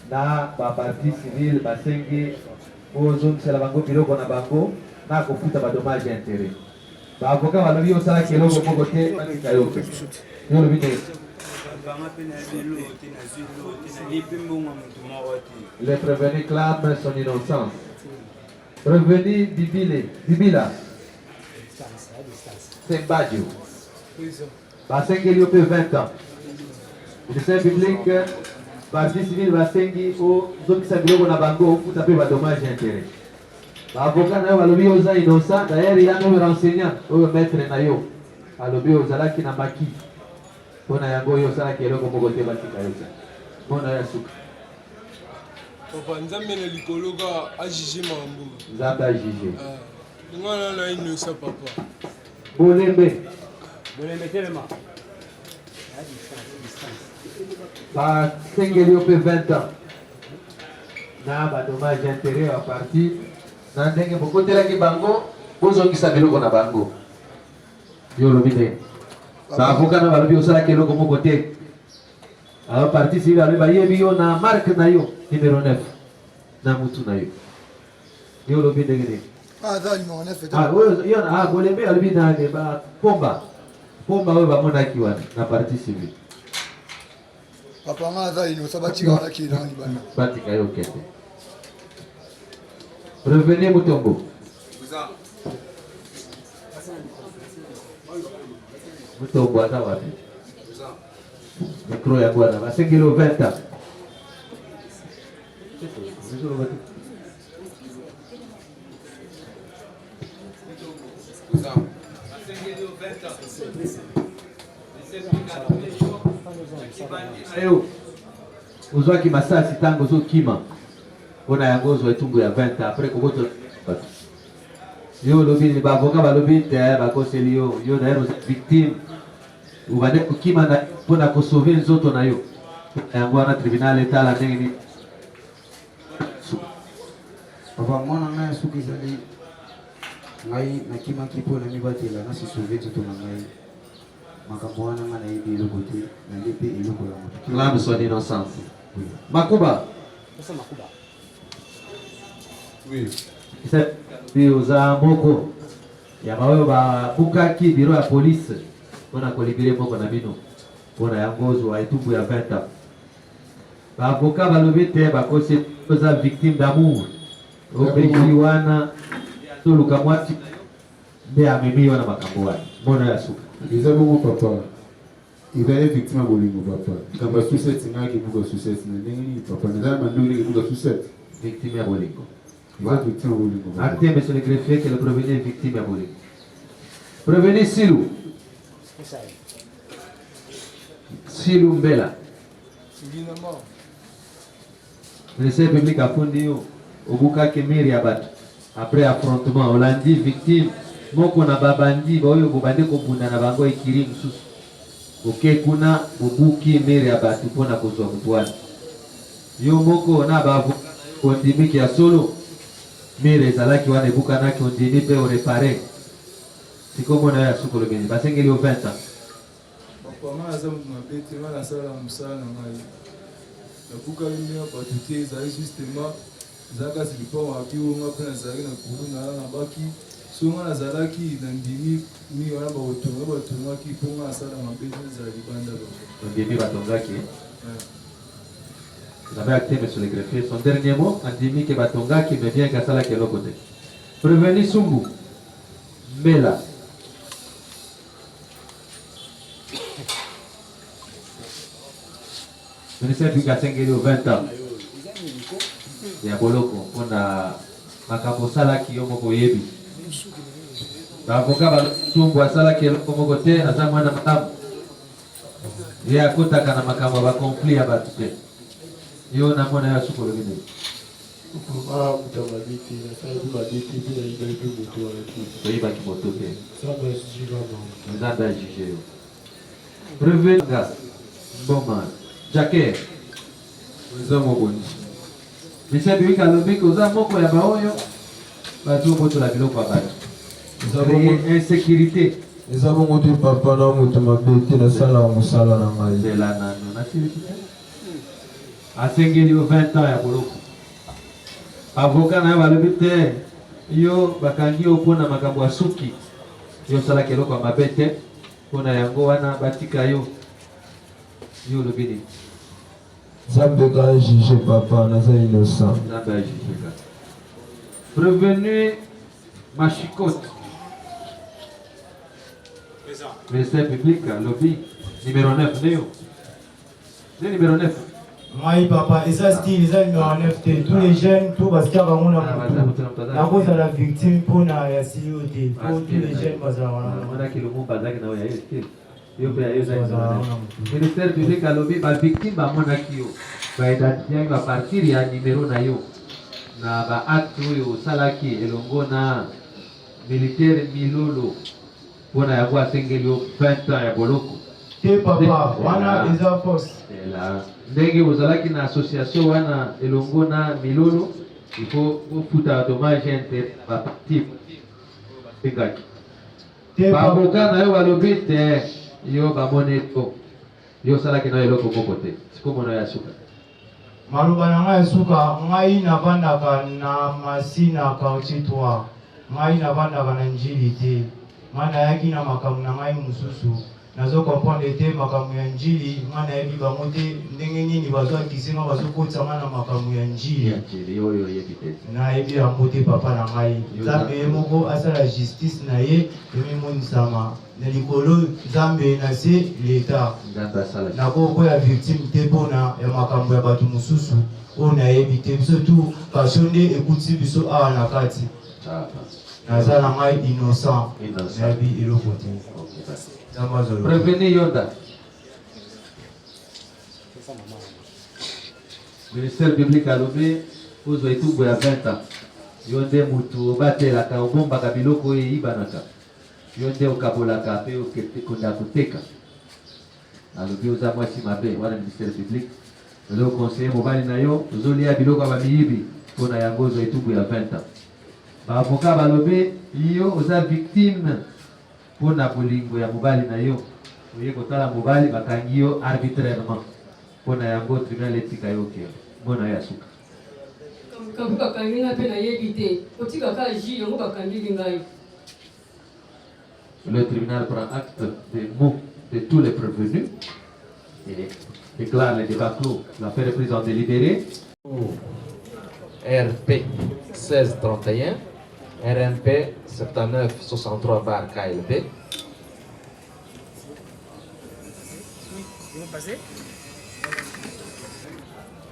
na baparti civile basengi ozongisela bango biloko na bango na kofuta badommage intérêt. Baavocat balobi osalaki eloko moko te batika yo te yo lobi te. Le prévenu clame son innocence. Prévenu Bibila Sembadio basengeli yo pe 20 ans. Ministère public parti civil basengi ozongisa biloko na bango ofuta mpe badommage intérêt. Baavocat na yo balobi oza innocent d'ailleurs yana oyo renseignant oyo maître na yo alobi ozalaki na maki mpona yango oyo osalaki eloko moko te batika yo te mpona ya suka. Papa nzambe na likolo ka ajije mambo. Nzambe ajije. Ngana na innocent papa. Bolembe telema. basengeli yo mpe 20 ans na badommage intérêt ya parti na ndenge bokotelaki bango bozongisa biloko na bango yo lobi te. Baavocat na balobi osalaki eloko moko te alors parti civile balobi bayebi yo na marque na yo numéro 9 na mutu na yo yo lobi ndenge nini. Bolembe alobi na pomba oyo bamonaki wana na parti civile. Papa ngaza inosa batika wana kinani bana. Batika yo kete. Revenez Mutombo. Mutombo ata wapi? Micro ya bwana basengeli 20 ans. Ayo uzwaki masasi tango ozokima mpona yango ozwa etumbu ya 20 après kokoto yo lobi baavocat balobi te bakoseli yo naye oza victime obande kokima mpona kosauve nzoto na yo yango wana tribunal etala ndenge nini. Papa mwana ngai suki ezali ngai nakimaki mpo na mibatela nasisauve nzoto na ngai makambo wana ngai nayebi eloko te nayebi mpe eloko ya moto. Clame son innocence. Makuba puis oza moko ya baoyo babukaki biro ya police mpona kolibere moko na bino mpona yango ozwa etumbu ya 20 ans. Baavocat balobi te bakosi oza victime d'amour obeki wana toluka mwati nde amemi wana makambo wana mbona ya suka eza bongo papa ezali victime ya bolingo papa kamba susete ngaki buka susete na ndenge nini papa nazala mandoli buka susete victime ya bolingo. Victime ya bolingo. Acte monsieur le greffier que le prévenu est victime ya bolingo. Prévenu Silou Mbela. Ministère public afundi yo obukaki miri ya bato après affrontement olandi victime moko na babandi baoyo bobande kobunda na bango ekiri mosusu oke kuna bobuki miri ya bato mpona kozwa motu wana yo moko na baavocat ondimiki ya solo miri ezalaki wana ebukanaki ondimi mpe orepare sikomona ya sukolo bini basengeli yo 20 ans. Papa aza mabe te nga nasala mosala na ngai nabukaki mia bato te ezali justement eza kasi lipango aki onga mpe nazalaki na kuru nala nabaki so nga nazalaki na ndimi mi wana batongaki mpo nga nasala mabe te ezala libanda ondimi batongaki Vous avez acté, monsieur le greffier. Son dernier mot, Andimi Kebatonga, qui me vient Kassala qui est l'autre côté. Prévenu Sumbu. Mela. Ministère du Gassengeli au 20 ans. Il y a Boloko. On a Makabosala qui est au Mokoyebi. L'avocat va Sumbu Asala qui est au Mokote, Azamana Matam. Il y a Kota Kana Makama va compli à Batute. Il y a un amon à Suko le Guinée. Prévenga, Boman, Jacquet, nous avons bonus. Mais c'est lui qui a levé que nous avons fait la ville au insécurité. Nous avons monté papa dans notre mabete na sala musala na ngai. C'est là non na sirikite. Asengeli au 20 ans ya boloko. Avocat na balobite yo bakangi opona makambo ya suki. Yo sala kelo kwa mabete pona yango wana batika yo. Yo lobini. Zambe ka juge papa na za innocent. Zambe juge. Prévenu Machikote. Ministère public, lobby, numéro 9, Néo. C'est numéro 9. Moi, papa, et ça, c'est numéro 9. Tous les jeunes, tout parce qu'il y a la cause de la victime pour la CIOT. Pour tous les jeunes, parce que ministère public, lobby, la victime, va identifier à partir du numéro Nayo. Na ba acte yo salaki elongo na militaire milolo. Pona ya kwa sengelio 20 ans ya boloko. Te papa, wana eza force. Ela ndenge ozalaki na association wana elongo na milolo, il faut futa dommage inter ba parti. Pegaki. Te papa na yo balobi te yo ba moneto. Yo salaki na eloko kokote. Sikomo na ya suka. Maluba na ngai suka, ngai navandaka na masina quartier 3. Ngai navandaka na njili te. Mana yaki na makamu na ngai mususu nazo comprendre te makamu ya njili mana yebi bango te ndenge nini bazwa kisinga bazokotisa nga na makamu ya njili na yebi yango te papa na ngai nzambe ye moko asala justice na ye emimonisama na likolo nzambe na se leta nakokoya victime te mpona ya makambo ya bato mosusu oyo nayebi te biso tu pasio nde ekuti biso awa na kati nazala ngai innocent nayebi eloko te. Prévenez Yoda. Ministère public à l'obé, vous avez tout à 20 ans. Yonde mutu obate la kaobomba kabiloko e ibanaka. Yonde okabolaka pe okenda kuteka. Alobi oza mwasi mabe wana ministère public. Le conseiller mobali na yo, ozolia biloko ba miyibi pona yango zo etubu ya 20 ans. Ba avocat balobe yo oza victime pona bolingo ya mobali na yo. Oye kotala mobali bakangi yo arbitrairement. Pona yango tribunal etika yo ke. Bona ya suka. Le tribunal prend acte des mots de tous les prévenus et déclare les débats clos. L'affaire est prise en délibéré. RP 1631, RNP 7963 bar KLB.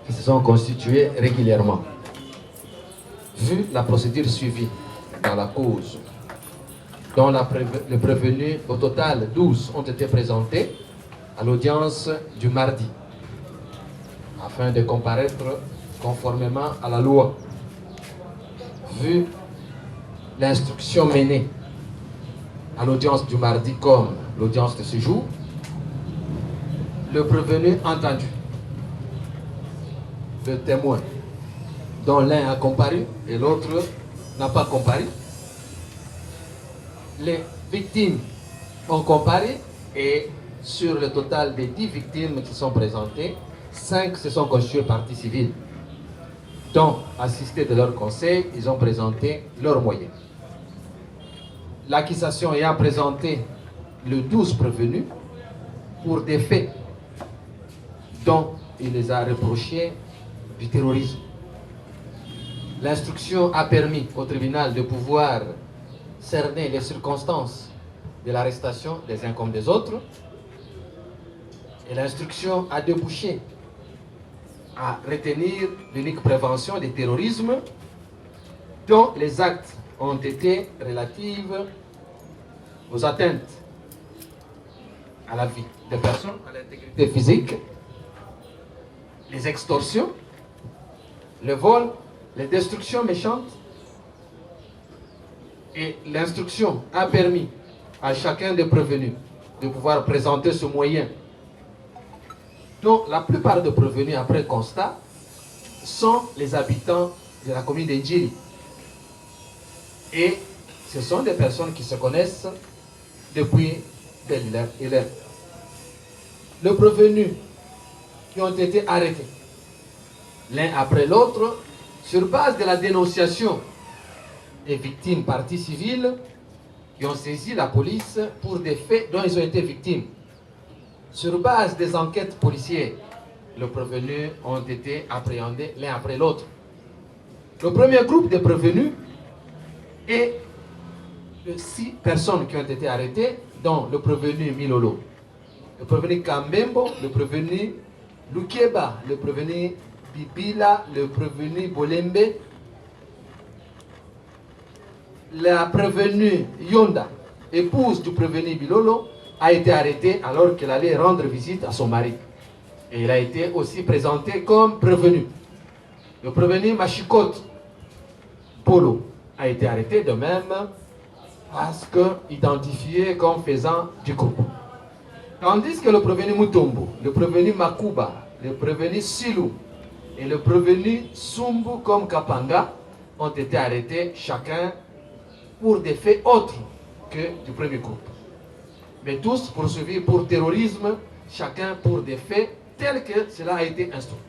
Qui se sont constitués régulièrement. Vu la procédure suivie dans la cause, dont le prévenu, au total 12 ont été présentés à l'audience du mardi, afin de comparaître conformément à la loi. Vu l'instruction menée à l'audience du mardi comme l'audience de ce jour, le prévenu entendu, le témoin, dont l'un a comparu et l'autre n'a pas comparu. Les victimes ont comparu et sur le total des 10 victimes qui sont présentées, 5 se sont constituées partie civile. Donc, assistés de leur conseil, ils ont présenté leurs moyens. L'accusation ayant présenté le 12 prévenus pour des faits dont il les a reprochés du terrorisme. L'instruction a permis au tribunal de pouvoir cerner les circonstances de l'arrestation des uns comme des autres. Et l'instruction a débouché à retenir l'unique prévention du terrorisme dont les actes ont été relatifs aux atteintes à la vie des personnes, à l'intégrité physique, les extorsions, le vol, les destructions méchantes. Et l'instruction a permis à chacun des prévenus de pouvoir présenter ce moyen dont la plupart des prévenus après constat sont les habitants de la commune d'Indjili. Et ce sont des personnes qui se connaissent depuis belle et l'heure. Les prévenus qui ont été arrêtés, l'un après l'autre, sur base de la dénonciation des victimes parties civiles qui ont saisi la police pour des faits dont ils ont été victimes. Sur base des enquêtes policières, les prévenus ont été appréhendés l'un après l'autre. Le premier groupe de prévenus est de 6 personnes qui ont été arrêtées, dont le prévenu Milolo, le prévenu Kambembo, le prévenu Lukeba, le prévenu Bibila, le prévenu Bolembe, la prévenue Yonda, épouse du prévenu Bilolo, a été arrêtée alors qu'elle allait rendre visite à son mari. Et il a été aussi présenté comme prévenu. Le prévenu Machikot Polo a été arrêté de même parce qu'identifié comme faisant du groupe. Tandis que le prévenu Mutombo, le prévenu Makuba, le prévenu Silou et le prévenu Sumbu comme Kapanga ont été arrêtés chacun pour des faits autres que du premier groupe. Mais tous poursuivis pour terrorisme, chacun pour des faits tels que cela a été instruit.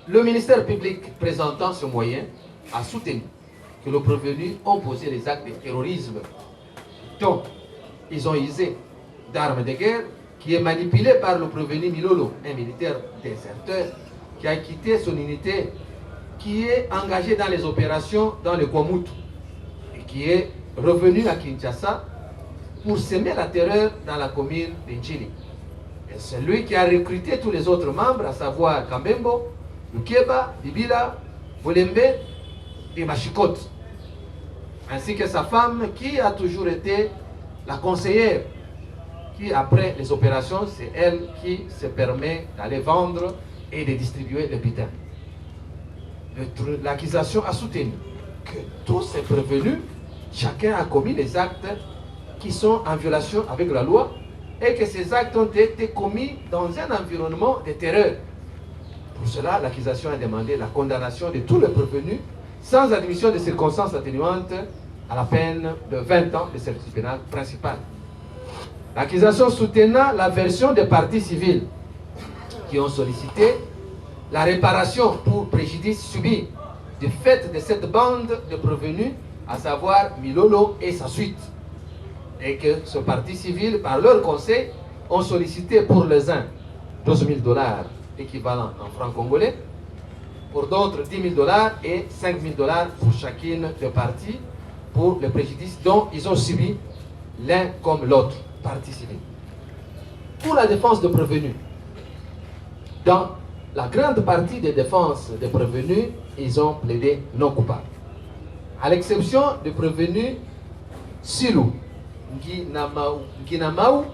Le ministère public présentant ce moyen a soutenu que les prévenus ont posé les actes de terrorisme dont ils ont usé d'armes de guerre qui est manipulé par le prévenu Milolo, un militaire déserteur qui a quitté son unité, qui est engagé dans les opérations dans le Kwamutu et qui est revenu à Kinshasa pour semer la terreur dans la commune d'Indjili. Et c'est lui qui a recruté tous les autres membres, à savoir Kambembo, Lukeba, Bibila, Bolembe et Machikot, ainsi que sa femme qui a toujours été la conseillère, qui après les opérations, c'est elle qui se permet d'aller vendre et de distribuer le butin. L'accusation a soutenu que tous ces prévenus, chacun a commis des actes qui sont en violation avec la loi et que ces actes ont été commis dans un environnement de terreur. Pour cela, l'accusation a demandé la condamnation de tous les prévenus sans admission de circonstances atténuantes à la peine de 20 ans de service pénal principal. L'accusation soutenant la version des parties civiles qui ont sollicité la réparation pour préjudice subi du fait de cette bande de prévenus, à savoir Milolo et sa suite. Et que ce parti civil, par leur conseil, ont sollicité pour les uns 12 000 $, équivalent en francs congolais, pour d'autres 10 000 $ et 5 000 $ pour chacune des parties, pour le préjudice dont ils ont subi l'un comme l'autre, partie civile. Pour la défense de prévenus, dans la grande partie des défenses des prévenus, ils ont plaidé non coupables. À l'exception du prévenu Silou Nginamaou,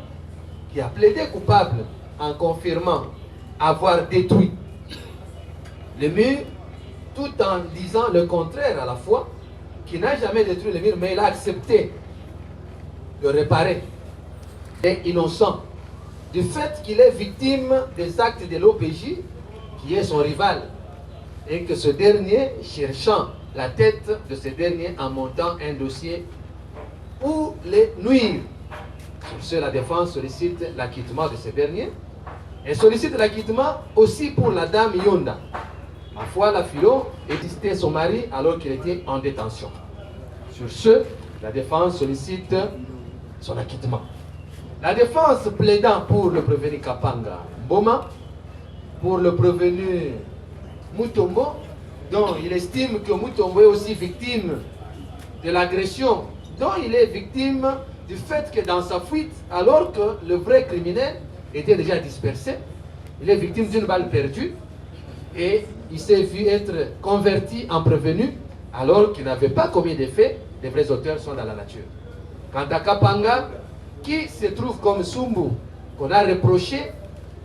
qui a plaidé coupable en confirmant avoir détruit le mur, tout en disant le contraire à la fois, qui n'a jamais détruit le mur, mais il a accepté de réparer. Et innocent du fait qu'il est victime des actes de l'OPJ, qui est son rival, et que ce dernier, cherchant la tête de ce dernier en montant un dossier pour les nuire. Sur ce, la défense sollicite l'acquittement de ce dernier et sollicite l'acquittement aussi pour la dame Yonda. Ma foi, la philo existait son mari alors qu'il était en détention. Sur ce, la défense sollicite son acquittement. La défense plaidant pour le prévenu Kapanga Mboma, pour le prévenu Mutombo, dont il estime que Mutombo est aussi victime de l'agression, dont il est victime du fait que dans sa fuite, alors que le vrai criminel était déjà dispersé, il est victime d'une balle perdue et il s'est vu être converti en prévenu alors qu'il n'avait pas commis des faits. Les vrais auteurs sont dans la nature. Quant à Kapanga, qui se trouve comme Sumbu, qu'on a reproché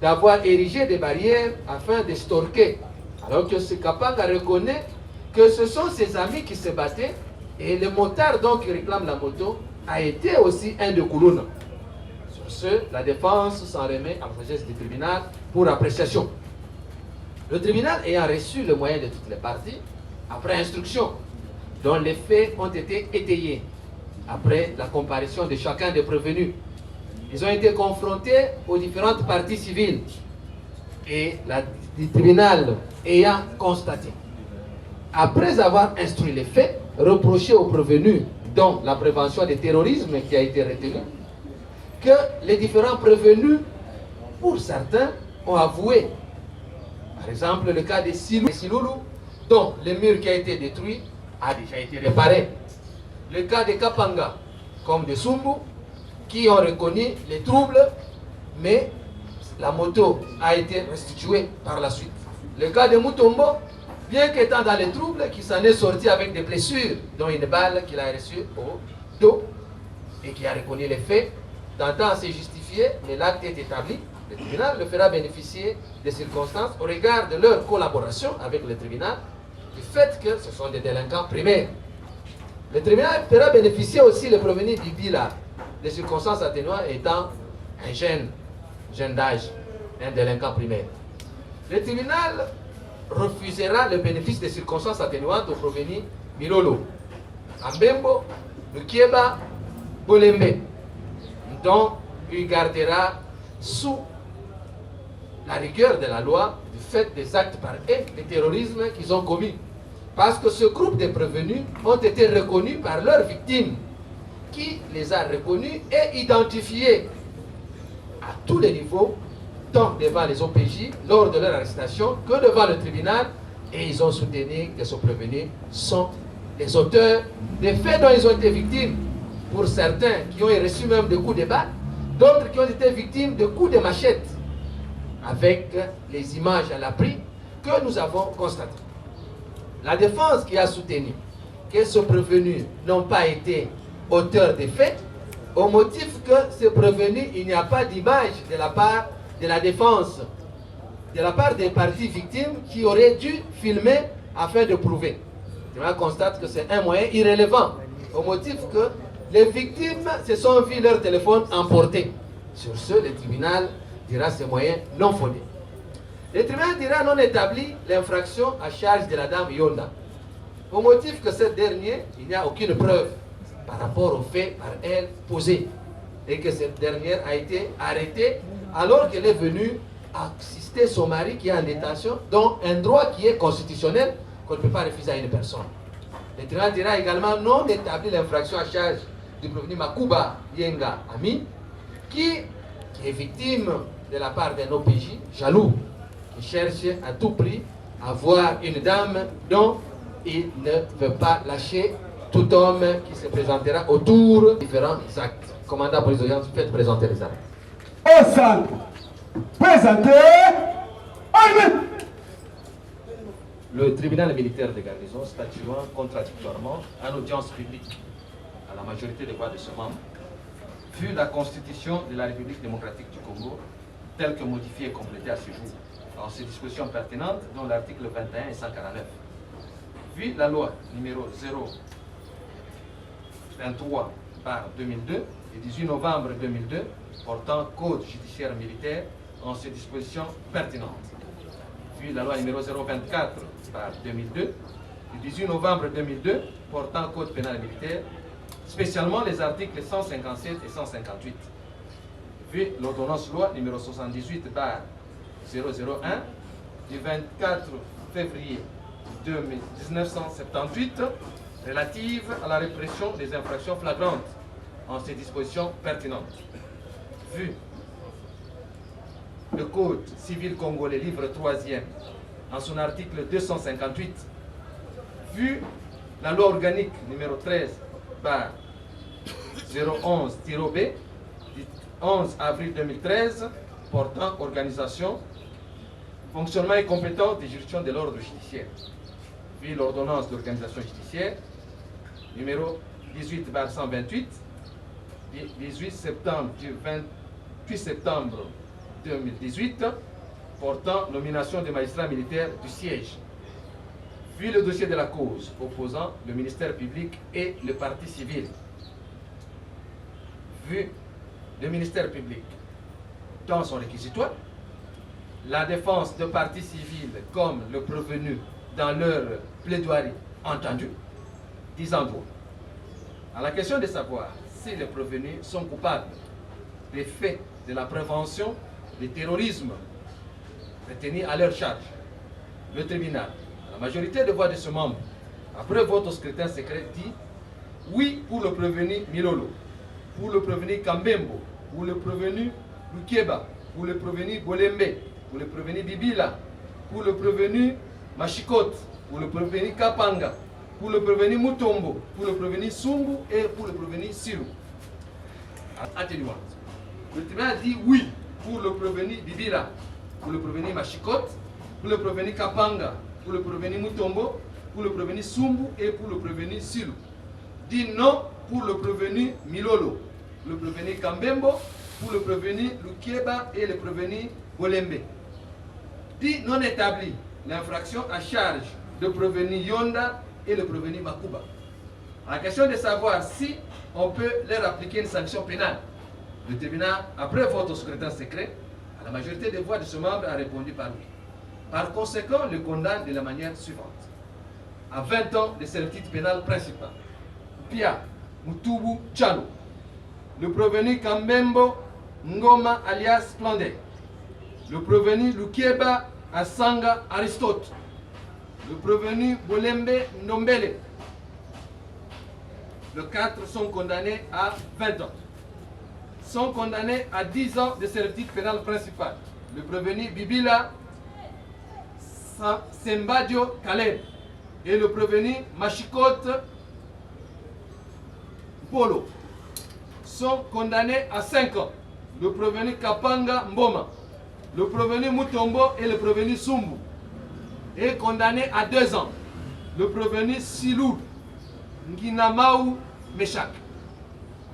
d'avoir érigé des barrières afin de stalker, alors que ce Kapanga reconnaît que ce sont ses amis qui se battaient et le motard donc qui réclame la moto a été aussi un de Koulouna. Sur ce, la défense s'en remet à la sagesse du tribunal pour appréciation. Le tribunal ayant reçu le moyen de toutes les parties, après instruction, dont les faits ont été étayés, après la comparution de chacun des prévenus, ils ont été confrontés aux différentes parties civiles et le tribunal ayant constaté, après avoir instruit les faits, reproché aux prévenus, dont la prévention du terrorisme qui a été retenue, que les différents prévenus, pour certains, ont avoué. Par exemple, le cas de Siloulou, dont le mur qui a été détruit a déjà été réparé. Le cas de Kapanga, comme de Sumbu, qui ont reconnu les troubles, mais la moto a été restituée par la suite. Le cas de Mutombo, bien qu'étant dans les troubles, qui s'en est sorti avec des blessures, dont une balle qu'il a reçue au dos, et qui a reconnu les faits, tentant à se justifier, mais l'acte est établi. Le tribunal le fera bénéficier des circonstances au regard de leur collaboration avec le tribunal, du fait que ce sont des délinquants primaires. Le tribunal fera bénéficier aussi le prévenu du Bila, des circonstances atténuantes étant un jeune d'âge, un délinquant primaire. Le tribunal refusera le bénéfice des circonstances atténuantes au prévenu Milolo, Ambembo, Lukieba, Bolembe, dont il gardera sous la rigueur de la loi du fait des actes par eux de terrorisme qu'ils ont commis. Parce que ce groupe de prévenus ont été reconnus par leurs victimes, qui les a reconnus et identifiés à tous les niveaux, tant devant les OPJ lors de leur arrestation que devant le tribunal, et ils ont soutenu que ces prévenus sont les auteurs des faits dont ils ont été victimes. Pour certains qui ont reçu même des coups de balle, d'autres qui ont été victimes de coups de machette, avec les images à l'appui que nous avons constatées. La défense qui a soutenu que ces prévenus n'ont pas été auteurs des faits, au motif que ces prévenus, il n'y a pas d'image de la part de la défense, de la part des parties victimes qui auraient dû filmer afin de prouver. On constate que c'est un moyen irrélevant, au motif que les victimes se sont vues leur téléphone emporté. Sur ce, le tribunal dira ces moyens non fondés. Le tribunal dira non établi l'infraction à charge de la dame Yonda, au motif que cette dernière, il n'y a aucune preuve par rapport aux faits par elle posés, et que cette dernière a été arrêtée alors qu'elle est venue assister son mari qui est en détention, dont un droit qui est constitutionnel qu'on ne peut pas refuser à une personne. Le tribunal dira également non établi l'infraction à charge du prévenu Makuba Yenga Ami, qui est victime de la part d'un OPJ jaloux, qui cherche à tout prix à voir une dame dont il ne veut pas lâcher tout homme qui se présentera autour de différents actes. Commandant pour les audiences, faites présenter les actes. Au centre, présentez, armée. Le tribunal militaire de garnison statuant contradictoirement en audience publique à la majorité des voix de ce membre, fut la Constitution de la République démocratique du Congo, telle que modifiée et complétée à ce jour, en ses dispositions pertinentes, dont l'article 21 et 149. Puis la loi numéro 023 par 2002, du 18 novembre 2002, portant Code judiciaire militaire, en ses dispositions pertinentes. Puis la loi numéro 024 par 2002, du 18 novembre 2002, portant Code pénal militaire, spécialement les articles 157 et 158. Puis l'ordonnance loi numéro 78 par 001 du 24 février 1978 relative à la répression des infractions flagrantes en ses dispositions pertinentes. Vu le Code civil congolais, livre 3e, en son article 258, vu la loi organique numéro 13/011-B du 11 avril 2013 portant organisation, fonctionnement et compétence des juridictions de l'ordre judiciaire, vu l'ordonnance d'organisation judiciaire numéro 18/128 du 18 septembre 2018 portant nomination des magistrats militaires du siège, vu le dossier de la cause opposant le ministère public et le parti civil, vu le ministère public dans son réquisitoire, la défense de partis civils comme le prévenu dans leur plaidoirie entendu, disant droit. À la question de savoir si les prévenus sont coupables des faits de la prévention du terrorisme retenus à leur charge, le tribunal, à la majorité des voix de ce membre, après vote au scrutin secret, dit oui pour le prévenu Milolo, pour le prévenu Kambembo, pour le prévenu Lukeba, pour le prévenu Bolembe, pour le prévenu Bibila, pour le prévenu Machikot, pour le prévenu Kapanga, pour le prévenu Mutombo, pour le prévenu Sumbu et pour le prévenu Silu. Atténuante. Le tribunal dit oui pour le prévenu Bibila, pour le prévenu Machikot, pour le prévenu Kapanga, pour le prévenu Mutombo, pour le prévenu Sumbu et pour le prévenu Silu. Dit non pour le prévenu Milolo, le prévenu Kambembo, pour le prévenu Lukeba et le prévenu Bolembe. Dit non établi l'infraction à charge de prévenu Yonda et le prévenu Makuba. À la question de savoir si on peut leur appliquer une sanction pénale, le tribunal, après vote au scrutin secret, à la majorité des voix de ce membre a répondu par oui. Par conséquent, le condamne de la manière suivante. À 20 ans de servitude pénale principale. Pia Mutubu Chalo. Le prévenu Kambembo Ngoma alias Plondé. Le prévenu Lukeba Asanga Aristote. Le prévenu Bolembe Ndombele. Les 4 sont condamnés à 20 ans. Sont condamnés à 10 ans de servitude pénale principale. Le prévenu Bibila Sembadio Kaleb et le prévenu Machikot Polo sont condamnés à 5 ans. Le prévenu Kapanga Mboma, le prévenu Mutombo et le prévenu Sumbu est condamné à 2 ans. Le prévenu Silou Nginamaou Meshak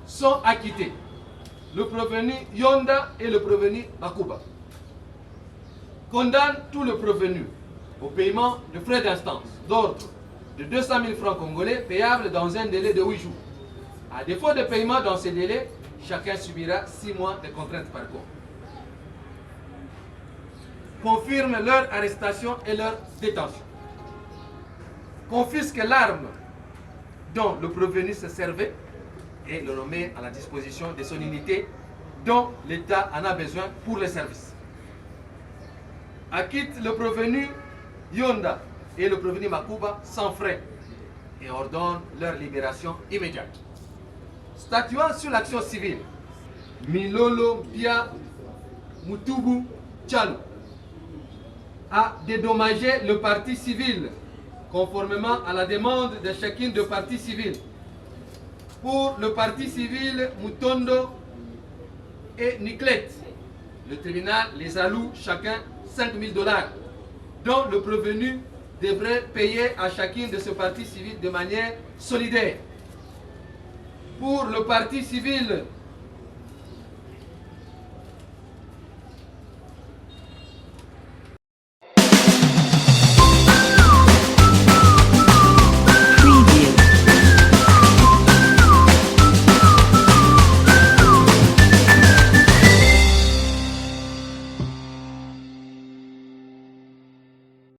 sont acquittés. Le prévenu Yonda et le prévenu Makuba condamnent tous les prévenus au paiement de frais d'instance d'ordre de 200 000 francs congolais payables dans un délai de 8 jours. À défaut de paiement dans ce délai, chacun subira 6 mois de contraintes par corps. Confirme leur arrestation et leur détention. Confisque l'arme dont le prévenu se servait et le remet à la disposition de son unité dont l'État en a besoin pour les services. Acquitte le prévenu Yonda et le prévenu Makuba sans frais et ordonne leur libération immédiate. Statuant sur l'action civile, Milolo Pia Mutubu Chalo a dédommagé le parti civil conformément à la demande de chacune des parties civiles. Pour le parti civil Mutondo et Niklet, le tribunal les alloue chacun 5 000 $, dont le prévenu devrait payer à chacune de ce parti civil de manière solidaire. Pour le parti civil